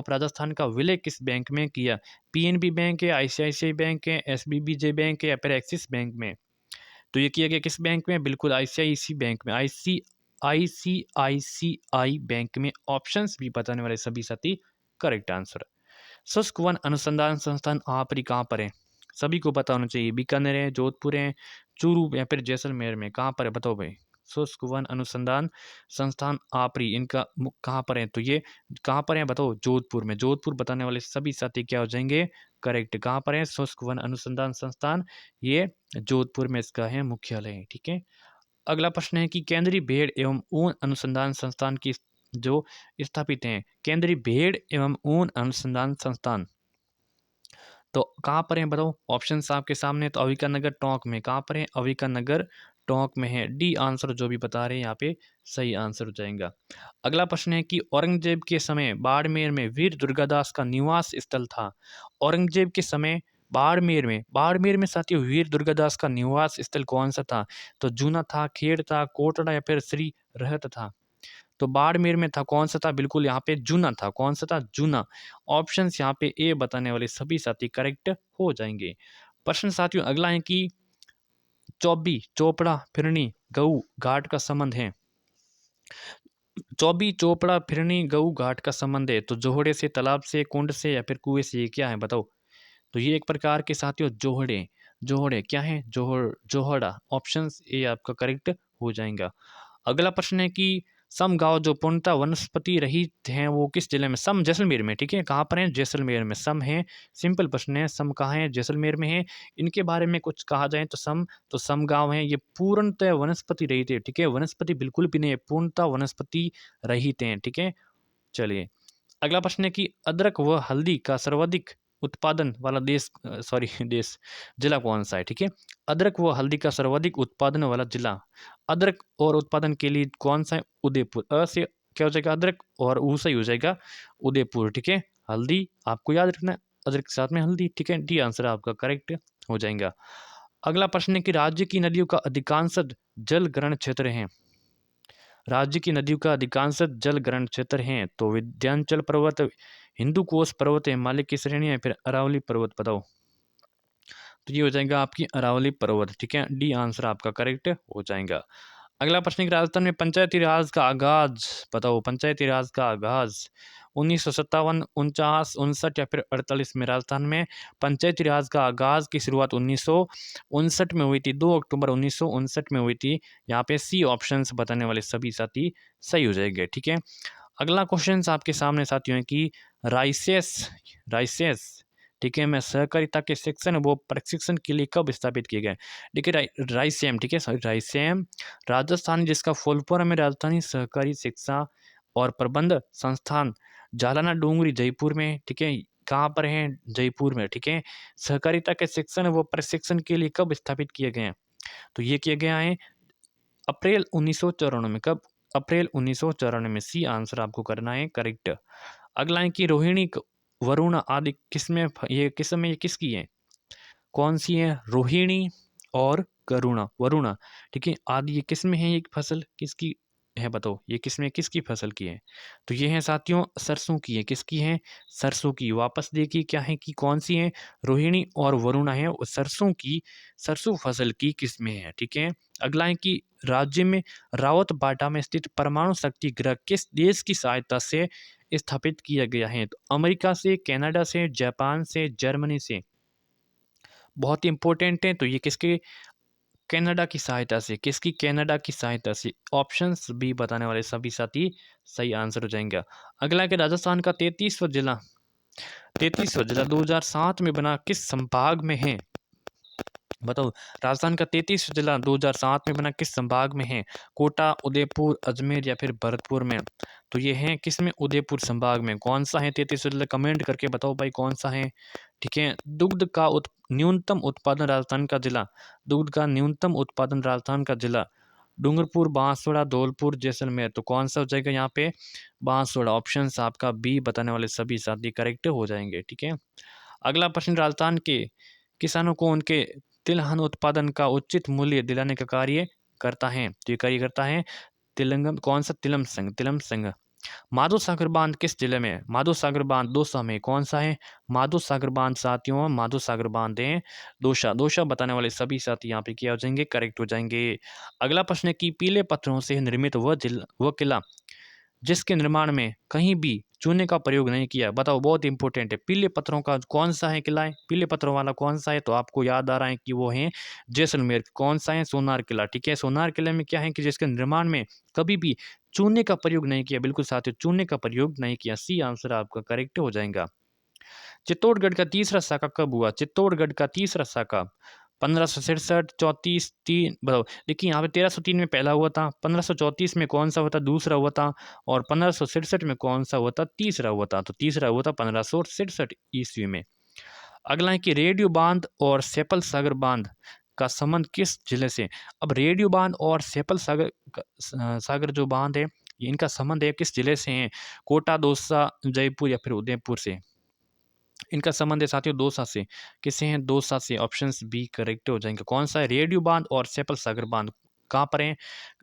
Speaker 1: राजस्थान का विलय किस बैंक में किया? पीएनबी बैंक है, आईसीआईसीआई बैंक है, एसबीबीजे बैंक है या फिर एक्सिस बैंक में। तो ये किया गया किस बैंक में? बिल्कुल आईसीआईसी बैंक में। आईसीआईसीआई बैंक में। ऑप्शंस भी बताने वाले सभी साथी करेक्ट आंसर। शुष्क वन अनुसंधान संस्थान आपरी कहाँ पर है? सभी को पता होना चाहिए। बीकानेर है, जोधपुर है, चूरू या फिर जैसलमेर में। कहाँ पर है बताओ भाई। शुष्क वन अनुसंधान संस्थान आपरी इनका कहाँ पर है? तो ये कहाँ पर है बताओ? जोधपुर में। जोधपुर बताने वाले सभी साथी क्या हो जाएंगे? करेक्ट। कहाँ पर है शुष्क वन अनुसंधान संस्थान? ये जोधपुर में इसका है मुख्यालय। ठीक है, अगला प्रश्न है कि केंद्रीय भेड़ एवं ऊन अनुसंधान संस्थान की जो स्थापित हैं, केंद्रीय भेड़ एवं ऊन अनुसंधान संस्थान तो कहाँ पर है बताओ। ऑप्शन आपके सामने। तो अविका नगर टोंक में। कहाँ पर है? अविका नगर टोंक में है। डी आंसर जो भी बता रहे हैं यहाँ पे सही आंसर हो जाएगा। अगला प्रश्न है कि औरंगजेब के समय बाड़मेर में वीर दुर्गादास का निवास स्थल था। औरंगजेब के समय बाड़मेर में साथियों वीर दुर्गादास का निवास स्थल कौन सा था? तो जूना था, खेड़ था, कोटड़ा या फिर श्री रहत था। तो बाड़मेर में था कौन सा था? बिल्कुल यहाँ पे जूना था। कौन सा था? जूना। ऑप्शंस यहाँ पे ए बताने वाले सभी साथी करेक्ट हो जाएंगे। प्रश्न साथियों अगला है कि चौबी, चोपड़ा, फिरनी, गऊ घाट का संबंध है। चौबी, चोपड़ा, फिरनी, गऊ घाट का संबंध है। तो जोहड़े से, तालाब से, कुंड से या फिर कुएं से, ये क्या है बताओ। तो ये एक प्रकार के साथियों जोहड़े जोहड़े क्या है? जोहड़ा। ऑप्शंस ए आपका करेक्ट हो जाएगा। अगला प्रश्न है कि सम गांव जो पूर्णतः वनस्पति रहित हैं वो किस जिले में? सम जैसलमेर में। ठीक है, कहाँ पर है? जैसलमेर में सम है। सिंपल प्रश्न है, सम कहाँ है? जैसलमेर में है। इनके बारे में कुछ कहा जाए तो सम गांव है, ये पूर्णतः वनस्पति रहित है। ठीक है, वनस्पति बिल्कुल भी नहीं है, पूर्णतः वनस्पति रहित हैं। ठीक है, चलिए अगला प्रश्न है कि अदरक व हल्दी का सर्वाधिक उत्पादन वाला देश जिला कौन सा है? ठीक है, अदरक व हल्दी का सर्वाधिक उत्पादन वाला जिला, अदरक और उत्पादन के लिए कौन सा है? उदयपुर। अ से क्या हो जाएगा? अदरक और ऊ से ही हो जाएगा उदयपुर। ठीक है, हल्दी आपको याद रखना है, अदरक के साथ में हल्दी। ठीक है, डी आंसर आपका करेक्ट हो जाएगा। अगला प्रश्न है कि राज्य की नदियों का अधिकांश जल ग्रहण क्षेत्र है। राज्य की नदियों का अधिकांश जल ग्रहण क्षेत्र हैं। तो विंध्याचल पर्वत, हिंदू कोश पर्वत, हिमालय की श्रेणी या फिर अरावली पर्वत बताओ। तो ये हो जाएगा आपकी अरावली पर्वत। ठीक है, डी आंसर आपका करेक्ट हो जाएगा। अगला प्रश्न है कि राजस्थान में पंचायती राज का आगाज बताओ। पंचायती राज का आगाज 1957, 49, 59 या फिर 48 में। राजस्थान में पंचायती राज का आगाज की शुरुआत 1959 में हुई थी। 2 अक्टूबर 1959 में हुई थी। यहाँ पे सी ऑप्शंस बताने वाले सभी साथी सही हो जाएंगे। ठीक है, अगला क्वेश्चन आपके सामने साथियों है कि राइसेस राइसेस ठीक है मैं सहकारिता के सेक्शन वो प्रशिक्षण के लिए कब स्थापित किए गए? देखिए राइसेम, ठीक है सॉरी राइसेम राजस्थान जिसका फुल फॉर्म है राजधानी सहकारी शिक्षा और प्रबंध संस्थान जालाना डोंगरी जयपुर में। ठीक है, कहाँ पर हैं? जयपुर में, ठीक है। सहकारिता के शिक्षण व प्रशिक्षण के लिए कब स्थापित किए गए हैं? तो ये किए गए हैं अप्रैल 1994 में। कब? अप्रैल 1994 में। सी आंसर आपको करना है करेक्ट। अगला है कि रोहिणी वरुणा आदि किसमें ये किसमें ये किसकी है? कौन सी है? रोहिणी और करुणा वरुणा, ठीक है। आदि ये किसमें है? ये फसल किसकी है बताओ? ये किसमें किसकी फसल की है? तो ये है साथियों सरसों की है। किसकी है? सरसों की। वापस देखिए क्या है कि कौन सी है? रोहिणी और वरुणा है वो सरसों की, सरसों फसल की किस्में है, ठीक है। अगला है कि राज्य में रावत बाटा में स्थित परमाणु शक्ति गृह किस देश की सहायता से स्थापित किया गया है? तो अमेरिका से, कनाडा से, जापान से, जर्मनी से। बहुत ही इंपॉर्टेंट है। तो ये किसके? कनाडा की सहायता से। किसकी? कनाडा की सहायता से। ऑप्शंस भी बताने वाले सभी साथी सही आंसर हो जाएंगे। अगला है कि राजस्थान का 33वां जिला 2007 में बना किस संभाग में है? बताओ। राजस्थान का 33वां जिला 2007 में बना किस संभाग में है? कोटा, उदयपुर, अजमेर या फिर भरतपुर में। तो ये है किस में? उदयपुर संभाग में। कौन सा है 33वां जिला? कमेंट करके बताओ भाई कौन सा है, ठीक है। दुग्ध का न्यूनतम उत्पादन राजस्थान का जिला। दुग्ध का न्यूनतम उत्पादन राजस्थान का जिला डूंगरपुर, बांसवाड़ा, धौलपुर, जैसलमेर। तो कौन सा हो जाएगा यहाँ पे? बांसवाड़ा। ऑप्शन आपका बी बताने वाले सभी साथी करेक्ट हो जाएंगे, ठीक है। अगला प्रश्न, राजस्थान के किसानों को उनके तिलहन उत्पादन का उचित मूल्य दिलाने का कार्य करता है। तो ये कार्य करता है तिलंगम। कौन सा? तिलम संघ। तिलम संघ। माधो सागर बांध किस जिले में है? माधो सागर बांध दौसा में। कौन सा है? माधो सागर बांध साथियों, माधो सागर बांध है दौसा। दौसा बताने वाले सभी साथी यहाँ पे क्या हो जाएंगे? करेक्ट हो जाएंगे। अगला प्रश्न है कि पीले पत्थरों से निर्मित वह किला जिसके निर्माण में कहीं भी चूने का प्रयोग नहीं किया। बताओ, बहुत इंपॉर्टेंट है। पीले पत्थरों का कौन सा है किला है? पीले पत्थरों वाला कौन सा है? तो आपको याद आ रहा है कि वो है जैसलमेर। कौन सा है? सोनार किला, ठीक है। सोनार किले में क्या है कि जिसके निर्माण में कभी भी चूने का प्रयोग नहीं किया। बिल्कुल साथियों, चूने का प्रयोग नहीं किया। सी आंसर आपका करेक्ट हो जाएगा। चित्तौड़गढ़ का तीसरा शाखा कब हुआ? चित्तौड़गढ़ का तीसरा शाखा 1567, 34, 3 बताओ। देखिए यहाँ पे 1303 में पहला हुआ था, 1534 में कौन सा हुआ था? दूसरा हुआ था, और 1567 में कौन सा हुआ था? तीसरा हुआ था। तो तीसरा हुआ था 1567 ईस्वी में। अगला है कि रेडियो बांध और सेपल सागर बांध का संबंध किस जिले से? अब रेडियो बांध और सेपल सागर जो बांध है, इनका संबंध है किस जिले से है? कोटा, दौसा, जयपुर या फिर उदयपुर से। इनका संबंध है साथियों दौसा से। किससे हैं? दौसा से। ऑप्शन बी करेक्ट हो जाएंगे। कौन सा है? रेडियो बांध और सेपल सागर बांध कहाँ पर है?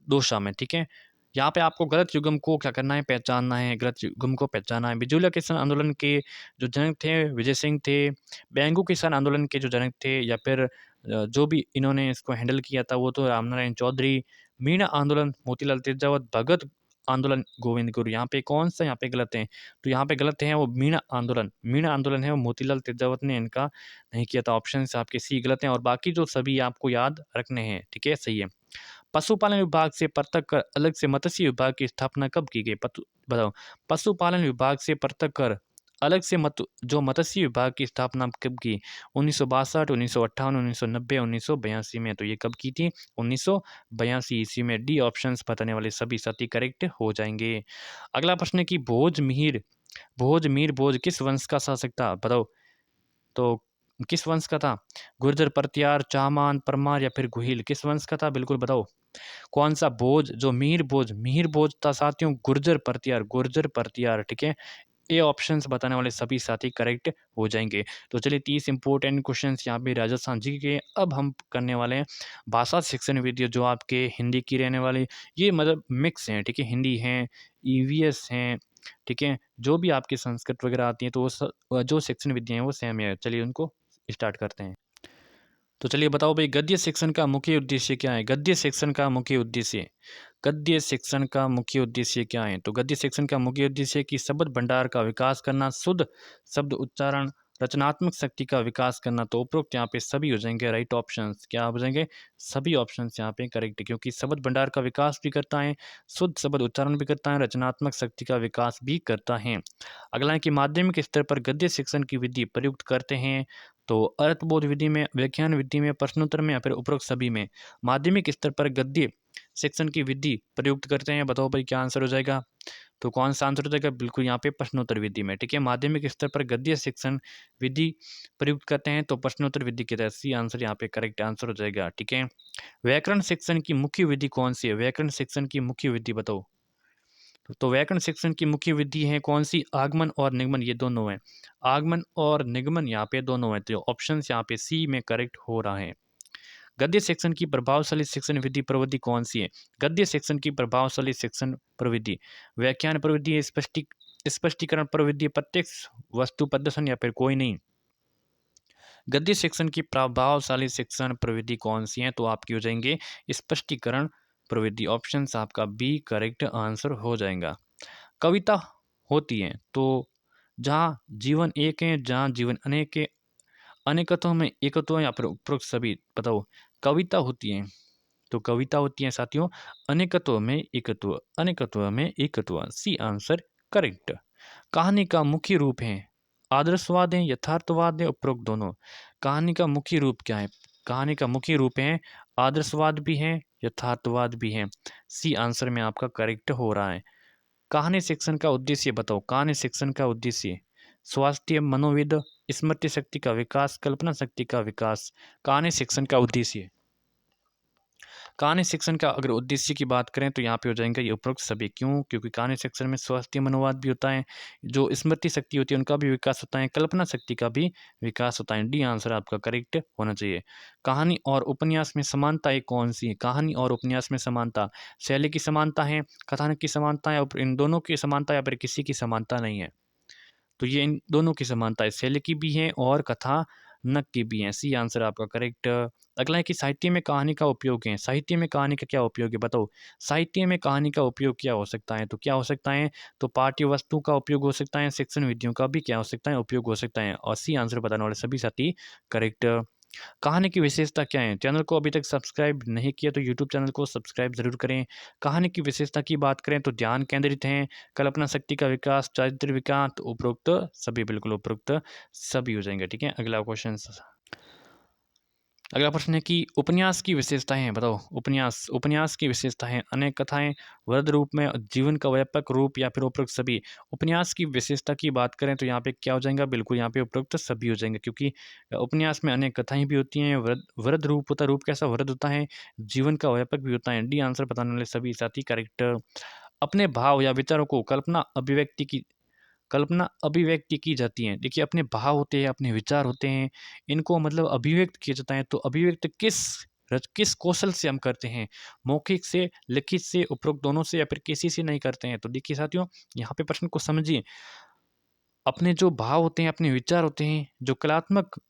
Speaker 1: दौसा में, ठीक है। यहाँ पे आपको गलत युग्म को क्या करना है? पहचानना है। गलत युग्म को पहचानना है। बिजुलिया किसान आंदोलन के जो जनक थे विजय सिंह थे। बैंगू किसान आंदोलन के जो जनक थे, या फिर जो भी इन्होंने इसको हैंडल किया था, वो तो रामनारायण चौधरी। मीणा आंदोलन मोतीलाल तेजावत। भगत आंदोलन गोविंद गुरु। यहाँ पे कौन सा यहाँ पे गलत है? तो यहाँ पे गलत है वो मीणा आंदोलन। मीणा आंदोलन है वो मोतीलाल तेजावत ने इनका नहीं किया था। ऑप्शन आपके सी गलत हैं, और बाकी जो सभी आपको याद रखने हैं, ठीक है, सही है। पशुपालन विभाग से पृथक कर अलग से मत्स्य विभाग की स्थापना कब की गई? बताओ। पशुपालन विभाग से पृथक कर अलग से जो मत्स्य विभाग की स्थापना कब की? 1962, 1958, 1990, 1982 में। तो ये कब की थी? 1982 ईस्वी में। डी ऑप्शंस बताने वाले सभी साथी करेक्ट हो जाएंगे। अगला प्रश्न है कि भोज किस वंश का शासक था? बताओ। तो किस वंश का था? गुर्जर, परतियार, चाहमान, परमार या फिर गुहिल। किस वंश का था? बिल्कुल बताओ। कौन सा भोज? जो मिहिर भोज था साथियों, गुर्जर परतियार, ठीक है। ये ऑप्शंस बताने वाले सभी साथी करेक्ट हो जाएंगे। तो चलिए 30 इंपॉर्टेंट क्वेश्चंस यहाँ पे राजस्थान जी के। अब हम करने वाले हैं भाषा शिक्षण वीडियो, जो आपके हिंदी की रहने वाली। ये मतलब मिक्स हैं, ठीक है। हिंदी हैं, ईवीएस हैं, ठीक है। जो भी आपकी संस्कृत वगैरह आती है, तो वो जो शिक्षण विधियाँ हैं वो सेम है। चलिए उनको स्टार्ट करते हैं। तो चलिए बताओ भाई, गद्य शिक्षण का मुख्य उद्देश्य क्या है? गद्य शिक्षण का मुख्य उद्देश्य, गद्य शिक्षण का मुख्य उद्देश्य क्या है? तो गद्य शिक्षण का मुख्य उद्देश्य है कि शब्द भंडार का विकास करना, शुद्ध शब्द उच्चारण, रचनात्मक शक्ति का विकास करना। तो उपरोक्त यहाँ पे सभी हो जाएंगे राइट ऑप्शंस। क्या हो जाएंगे? सभी ऑप्शंस यहाँ पे करेक्ट है, क्योंकि शब्द भंडार का विकास भी करता है, शुद्ध शब्द उच्चारण भी करता है, रचनात्मक शक्ति का विकास भी करता है। अगला है कि माध्यमिक स्तर पर गद्य शिक्षण की विधि प्रयुक्त करते हैं। तो अर्थबोध विधि में, व्याख्यान विधि में, प्रश्नोत्तर में या फिर उपरोक्त सभी में। माध्यमिक स्तर पर गद्य सेक्शन की विधि प्रयुक्त करते हैं? बताओ भाई क्या आंसर हो जाएगा। तो कौन सा आंसर हो जाएगा? बिल्कुल यहाँ पे प्रश्नोत्तर विधि में, ठीक है। माध्यमिक स्तर पर गद्य शिक्षण विधि प्रयुक्त करते हैं तो प्रश्नोत्तर विधि के तहत सी आंसर यहाँ पे करेक्ट आंसर हो जाएगा, ठीक है। व्याकरण शिक्षण की मुख्य विधि कौन सी है? व्याकरण शिक्षण की मुख्य विधि बताओ। तो व्याकरण शिक्षण की मुख्य विधि है कौन सी? आगमन और निगमन, ये दोनों है। आगमन और निगमन यहाँ पे दोनों है, तो ऑप्शन यहाँ पे सी में करेक्ट हो रहा है। गद्य शिक्षण की प्रभावशाली शिक्षण विधि प्रविधि कौन सी है? गद्य शिक्षण की प्रभावशाली शिक्षण प्रविधि व्याख्यान प्रविधि, स्पष्टीकरण प्रविधि, प्रत्यक्ष वस्तु प्रदर्शन या फिर कोई नहीं। गद्य शिक्षण की प्रभावशाली शिक्षण प्रविधि कौन सी है? तो आपकी हो जाएंगे स्पष्टीकरण प्रविधि। ऑप्शन आपका बी करेक्ट आंसर हो जाएगा। कविता होती है तो जहाँ जीवन एक है, जहाँ जीवन अनेक है, अनेकत्व में एकत्व या फिर उपरोक्त सभी बताओ। कविता होती है तो कविता होती है साथियों अनेकत्व में एकत्व, अनेकत्व में एकत्व, सी आंसर करेक्ट। कहानी का मुख्य रूप है आदर्शवाद है, यथार्थवाद है, उपरोक्त दोनों। कहानी का मुख्य रूप क्या है? कहानी का मुख्य रूप है आदर्शवाद भी है, यथार्थवाद भी है, सी आंसर में आपका करेक्ट हो रहा है। कहानी शिक्षण का उद्देश्य बताओ। कहानी शिक्षण का उद्देश्य स्वास्थ्य, मनोविद, स्मृति शक्ति का विकास, कल्पना शक्ति का विकास। कहानी शिक्षण का उद्देश्य, कहानी शिक्षण का अगर उद्देश्य की बात करें तो यहाँ पे हो जाएंगे ये उपरोक्त सभी। क्यों? क्योंकि कहानी शिक्षण में स्वास्थ्य मनोवाद भी होता है, जो स्मृति शक्ति होती है उनका भी विकास होता है, कल्पना शक्ति का भी विकास होता है। डी आंसर आपका करेक्ट होना चाहिए। कहानी और उपन्यास में समानता एक कौन सी है? कहानी और उपन्यास में समानता शैली की समानता है, कथानक की समानता है, और इन दोनों की समानता या फिर किसी की समानता नहीं है। तो ये इन दोनों की समानता है, शैली की भी है और कथानक की भी है, सी आंसर आपका करेक्ट। अगला है कि साहित्य में कहानी का उपयोग है। साहित्य में कहानी का क्या उपयोग है बताओ। साहित्य में कहानी का उपयोग क्या हो सकता है? तो क्या हो सकता है? तो पाठ्य वस्तु का उपयोग हो सकता है, शिक्षण विधियों का भी क्या हो सकता है? उपयोग हो सकता है, और सी आंसर बताने वाले सभी साथी करेक्ट। कहानी की विशेषता क्या है? चैनल को अभी तक सब्सक्राइब नहीं किया तो यूट्यूब चैनल को सब्सक्राइब जरूर करें। कहानी की विशेषता की बात करें तो ध्यान केंद्रित है, कल्पना शक्ति का विकास, चारित्र्य विकास, उपरोक्त सभी, बिल्कुल उपरोक्त सभी हो जाएंगे, ठीक है। अगला प्रश्न है कि उपन्यास की विशेषताएं बताओ। उपन्यास की विशेषताएं अनेक कथाएं, वृद्ध रूप में, जीवन का व्यापक रूप, या फिर उपरोक्त सभी। उपन्यास की विशेषता की बात करें तो यहाँ पे क्या हो जाएगा? बिल्कुल यहाँ पे उपरोक्त सभी हो जाएंगे, क्योंकि उपन्यास में अनेक कथाएं भी होती हैं, वृद्ध रूप होता है, रूप कैसा वृद्ध होता है, जीवन का व्यापक भी होता है। डी आंसर बताने वाले सभी साथी करेक्ट। अपने भाव या विचारों को कल्पना अभिव्यक्ति की जाती है। देखिए अपने भाव होते हैं, अपने विचार होते हैं, इनको मतलब अभिव्यक्त किया जाता है। तो अभिव्यक्त किस कौशल से हम करते हैं? मौखिक से, लिखित से, उपरोक्त दोनों से, या फिर किसी से नहीं करते हैं? तो देखिए साथियों यहाँ पे प्रश्न को समझिए। अपने जो भाव होते हैं, अपने विचार होते हैं, जो कलात्मक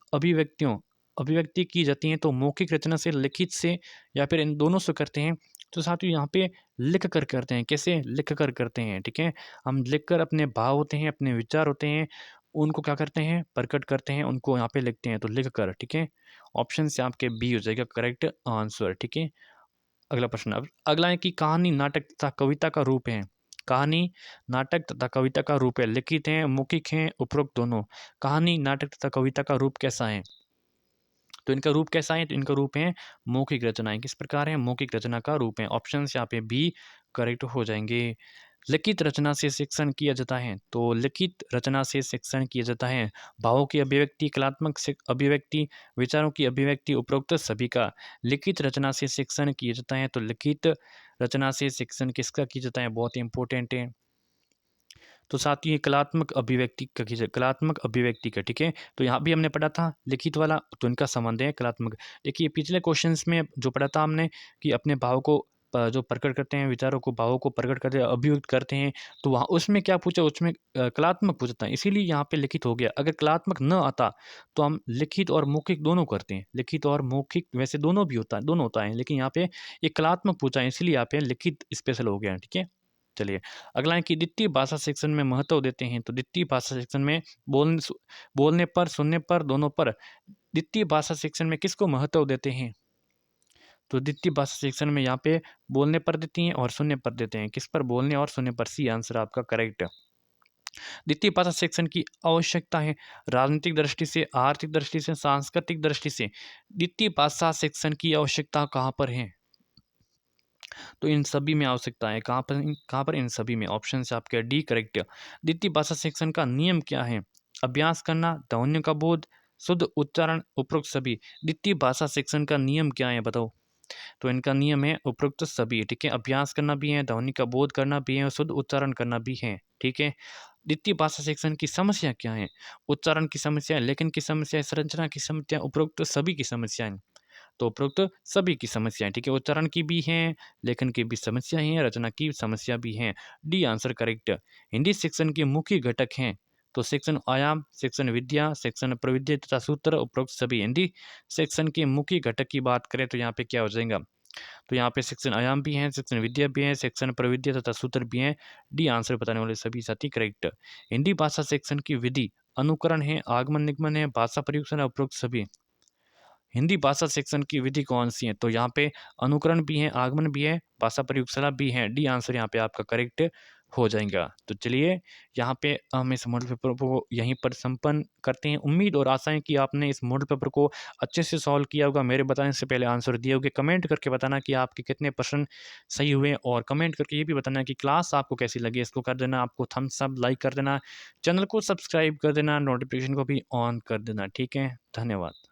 Speaker 1: अभिव्यक्ति की जाती हैं, तो मौखिक रचना से, लिखित से, या फिर इन दोनों से करते हैं। तो साथियों यहाँ पे लिख कर करते हैं। कैसे? लिख कर करते हैं, ठीक है। हम लिख कर अपने भाव होते हैं, अपने विचार होते हैं, उनको क्या करते हैं? प्रकट करते हैं, उनको यहाँ पे लिखते हैं, तो लिख कर, ठीक है। ऑप्शन से आपके बी हो जाएगा करेक्ट आंसर, ठीक है। अगला प्रश्न, अब अगला है कि कहानी नाटक तथा कविता का रूप है। कहानी नाटक तथा कविता का रूप है, लिखित है, मौखिक है, उपरोक्त दोनों। कहानी नाटक तथा कविता का रूप कैसा है? तो इनका रूप कैसा है? तो इनका रूप है मौखिक रचनाएं। किस प्रकार है? मौखिक रचना का रूप है। ऑप्शन यहाँ पे बी करेक्ट हो जाएंगे। लिखित रचना से शिक्षण किया जाता है, तो लिखित रचना से शिक्षण किया जाता है। भावों की अभिव्यक्ति, कलात्मक अभिव्यक्ति, विचारों की अभिव्यक्ति, उपरोक्त सभी का लिखित रचना से शिक्षण किया जाता है। तो लिखित रचना से शिक्षण किसका किया जाता है? बहुत ही इंपॉर्टेंट है। तो साथ ही ये कलात्मक अभिव्यक्ति का कीजिए, कलात्मक अभिव्यक्ति का, ठीक है। तो यहाँ भी हमने पढ़ा था लिखित वाला, तो इनका संबंध है कलात्मक। देखिए पिछले क्वेश्चंस में जो पढ़ा था हमने कि अपने भाव को जो प्रकट करते हैं, विचारों को, भावों को प्रकट करते हैं, अभिव्यक्त करते हैं, तो वहाँ उसमें क्या पूछा? उसमें कलात्मक पूछा था, इसीलिए यहाँ पे लिखित हो गया। अगर कलात्मक न आता तो हम लिखित और मौखिक दोनों करते हैं। लिखित और मौखिक वैसे दोनों भी होता है, दोनों होता है, लेकिन यहाँ पे एक कलात्मक पूछा है, इसीलिए यहाँ पे लिखित स्पेशल हो गया, ठीक है। चलिए अगला है कि द्वितीय भाषा शिक्षण में महत्व देते हैं। तो द्वितीय भाषा शिक्षण में बोलने पर, सुनने पर, दोनों पर द्वितीय भाषा शिक्षण में किसको महत्व देते हैं? तो द्वितीय भाषा शिक्षण में यहाँ पे बोलने पर देती हैं और सुनने पर देते हैं। किस पर? बोलने और सुनने पर, सी आंसर आपका करेक्ट है। द्वितीय भाषा शिक्षण की आवश्यकता है राजनीतिक दृष्टि से, आर्थिक दृष्टि से, सांस्कृतिक दृष्टि से। द्वितीय भाषा शिक्षण की आवश्यकता कहाँ पर है? तो इन सभी में आवश्यकता है कहाँ पर इन सभी में ऑप्शन से आपके डी करेक्ट। द्वितीय भाषा शिक्षण का नियम क्या है? अभ्यास करना, ध्वनियों का बोध, शुद्ध उच्चारण, उपरोक्त सभी। द्वितीय भाषा शिक्षण का नियम क्या है बताओ? तो इनका नियम है उपरोक्त सभी, ठीक है। अभ्यास करना भी है, ध्वनि का बोध करना भी है और शुद्ध उच्चारण करना भी है, ठीक है। द्वितीय भाषा शिक्षण की समस्या क्या है? उच्चारण की समस्या, लेखन की समस्या, संरचना की समस्या, उपरोक्त सभी की समस्याएं। तो उपरोक्त सभी की समस्याएं, ठीक है। उच्चारण की भी हैं, लेखन की भी समस्या है, रचना की समस्या भी है। D answer correct. हिंदी शिक्षण के मुख्य घटक हैं तो शिक्षण आयाम, शिक्षण विद्या, शिक्षण प्रविधि तथा सूत्र, उपरोक्त सभी। हिंदी शिक्षण के मुख्य घटक की बात करें तो यहाँ पे क्या हो जाएगा? तो यहाँ पे शिक्षण आयाम भी हैं, शिक्षण विद्या भी है, शिक्षण प्रविधि तथा सूत्र भी हैं। डी आंसर बताने वाले सभी साथी करेक्ट। हिंदी भाषा शिक्षण की विधि अनुकरण है, आगमन निगमन है, भाषा प्रयुक्त है, उपरोक्त सभी। हिंदी भाषा शिक्षण की विधि कौन सी है? तो यहाँ पे अनुकरण भी है, आगमन भी है, भाषा प्रयोगशाला भी है। डी आंसर यहाँ पे आपका करेक्ट हो जाएगा। तो चलिए यहाँ पे हम इस मॉडल पेपर को यहीं पर संपन्न करते हैं। उम्मीद और आशा है कि आपने इस मॉडल पेपर को अच्छे से सॉल्व किया होगा। मेरे बताने से पहले आंसर दिए होंगे। कमेंट करके बताना कि आपके कितने प्रश्न सही हुए और कमेंट करके ये भी बताना कि क्लास आपको कैसी लगी। इसको कर देना, आपको थम्स अप, लाइक कर देना, चैनल को सब्सक्राइब कर देना, नोटिफिकेशन को भी ऑन कर देना। ठीक है, धन्यवाद।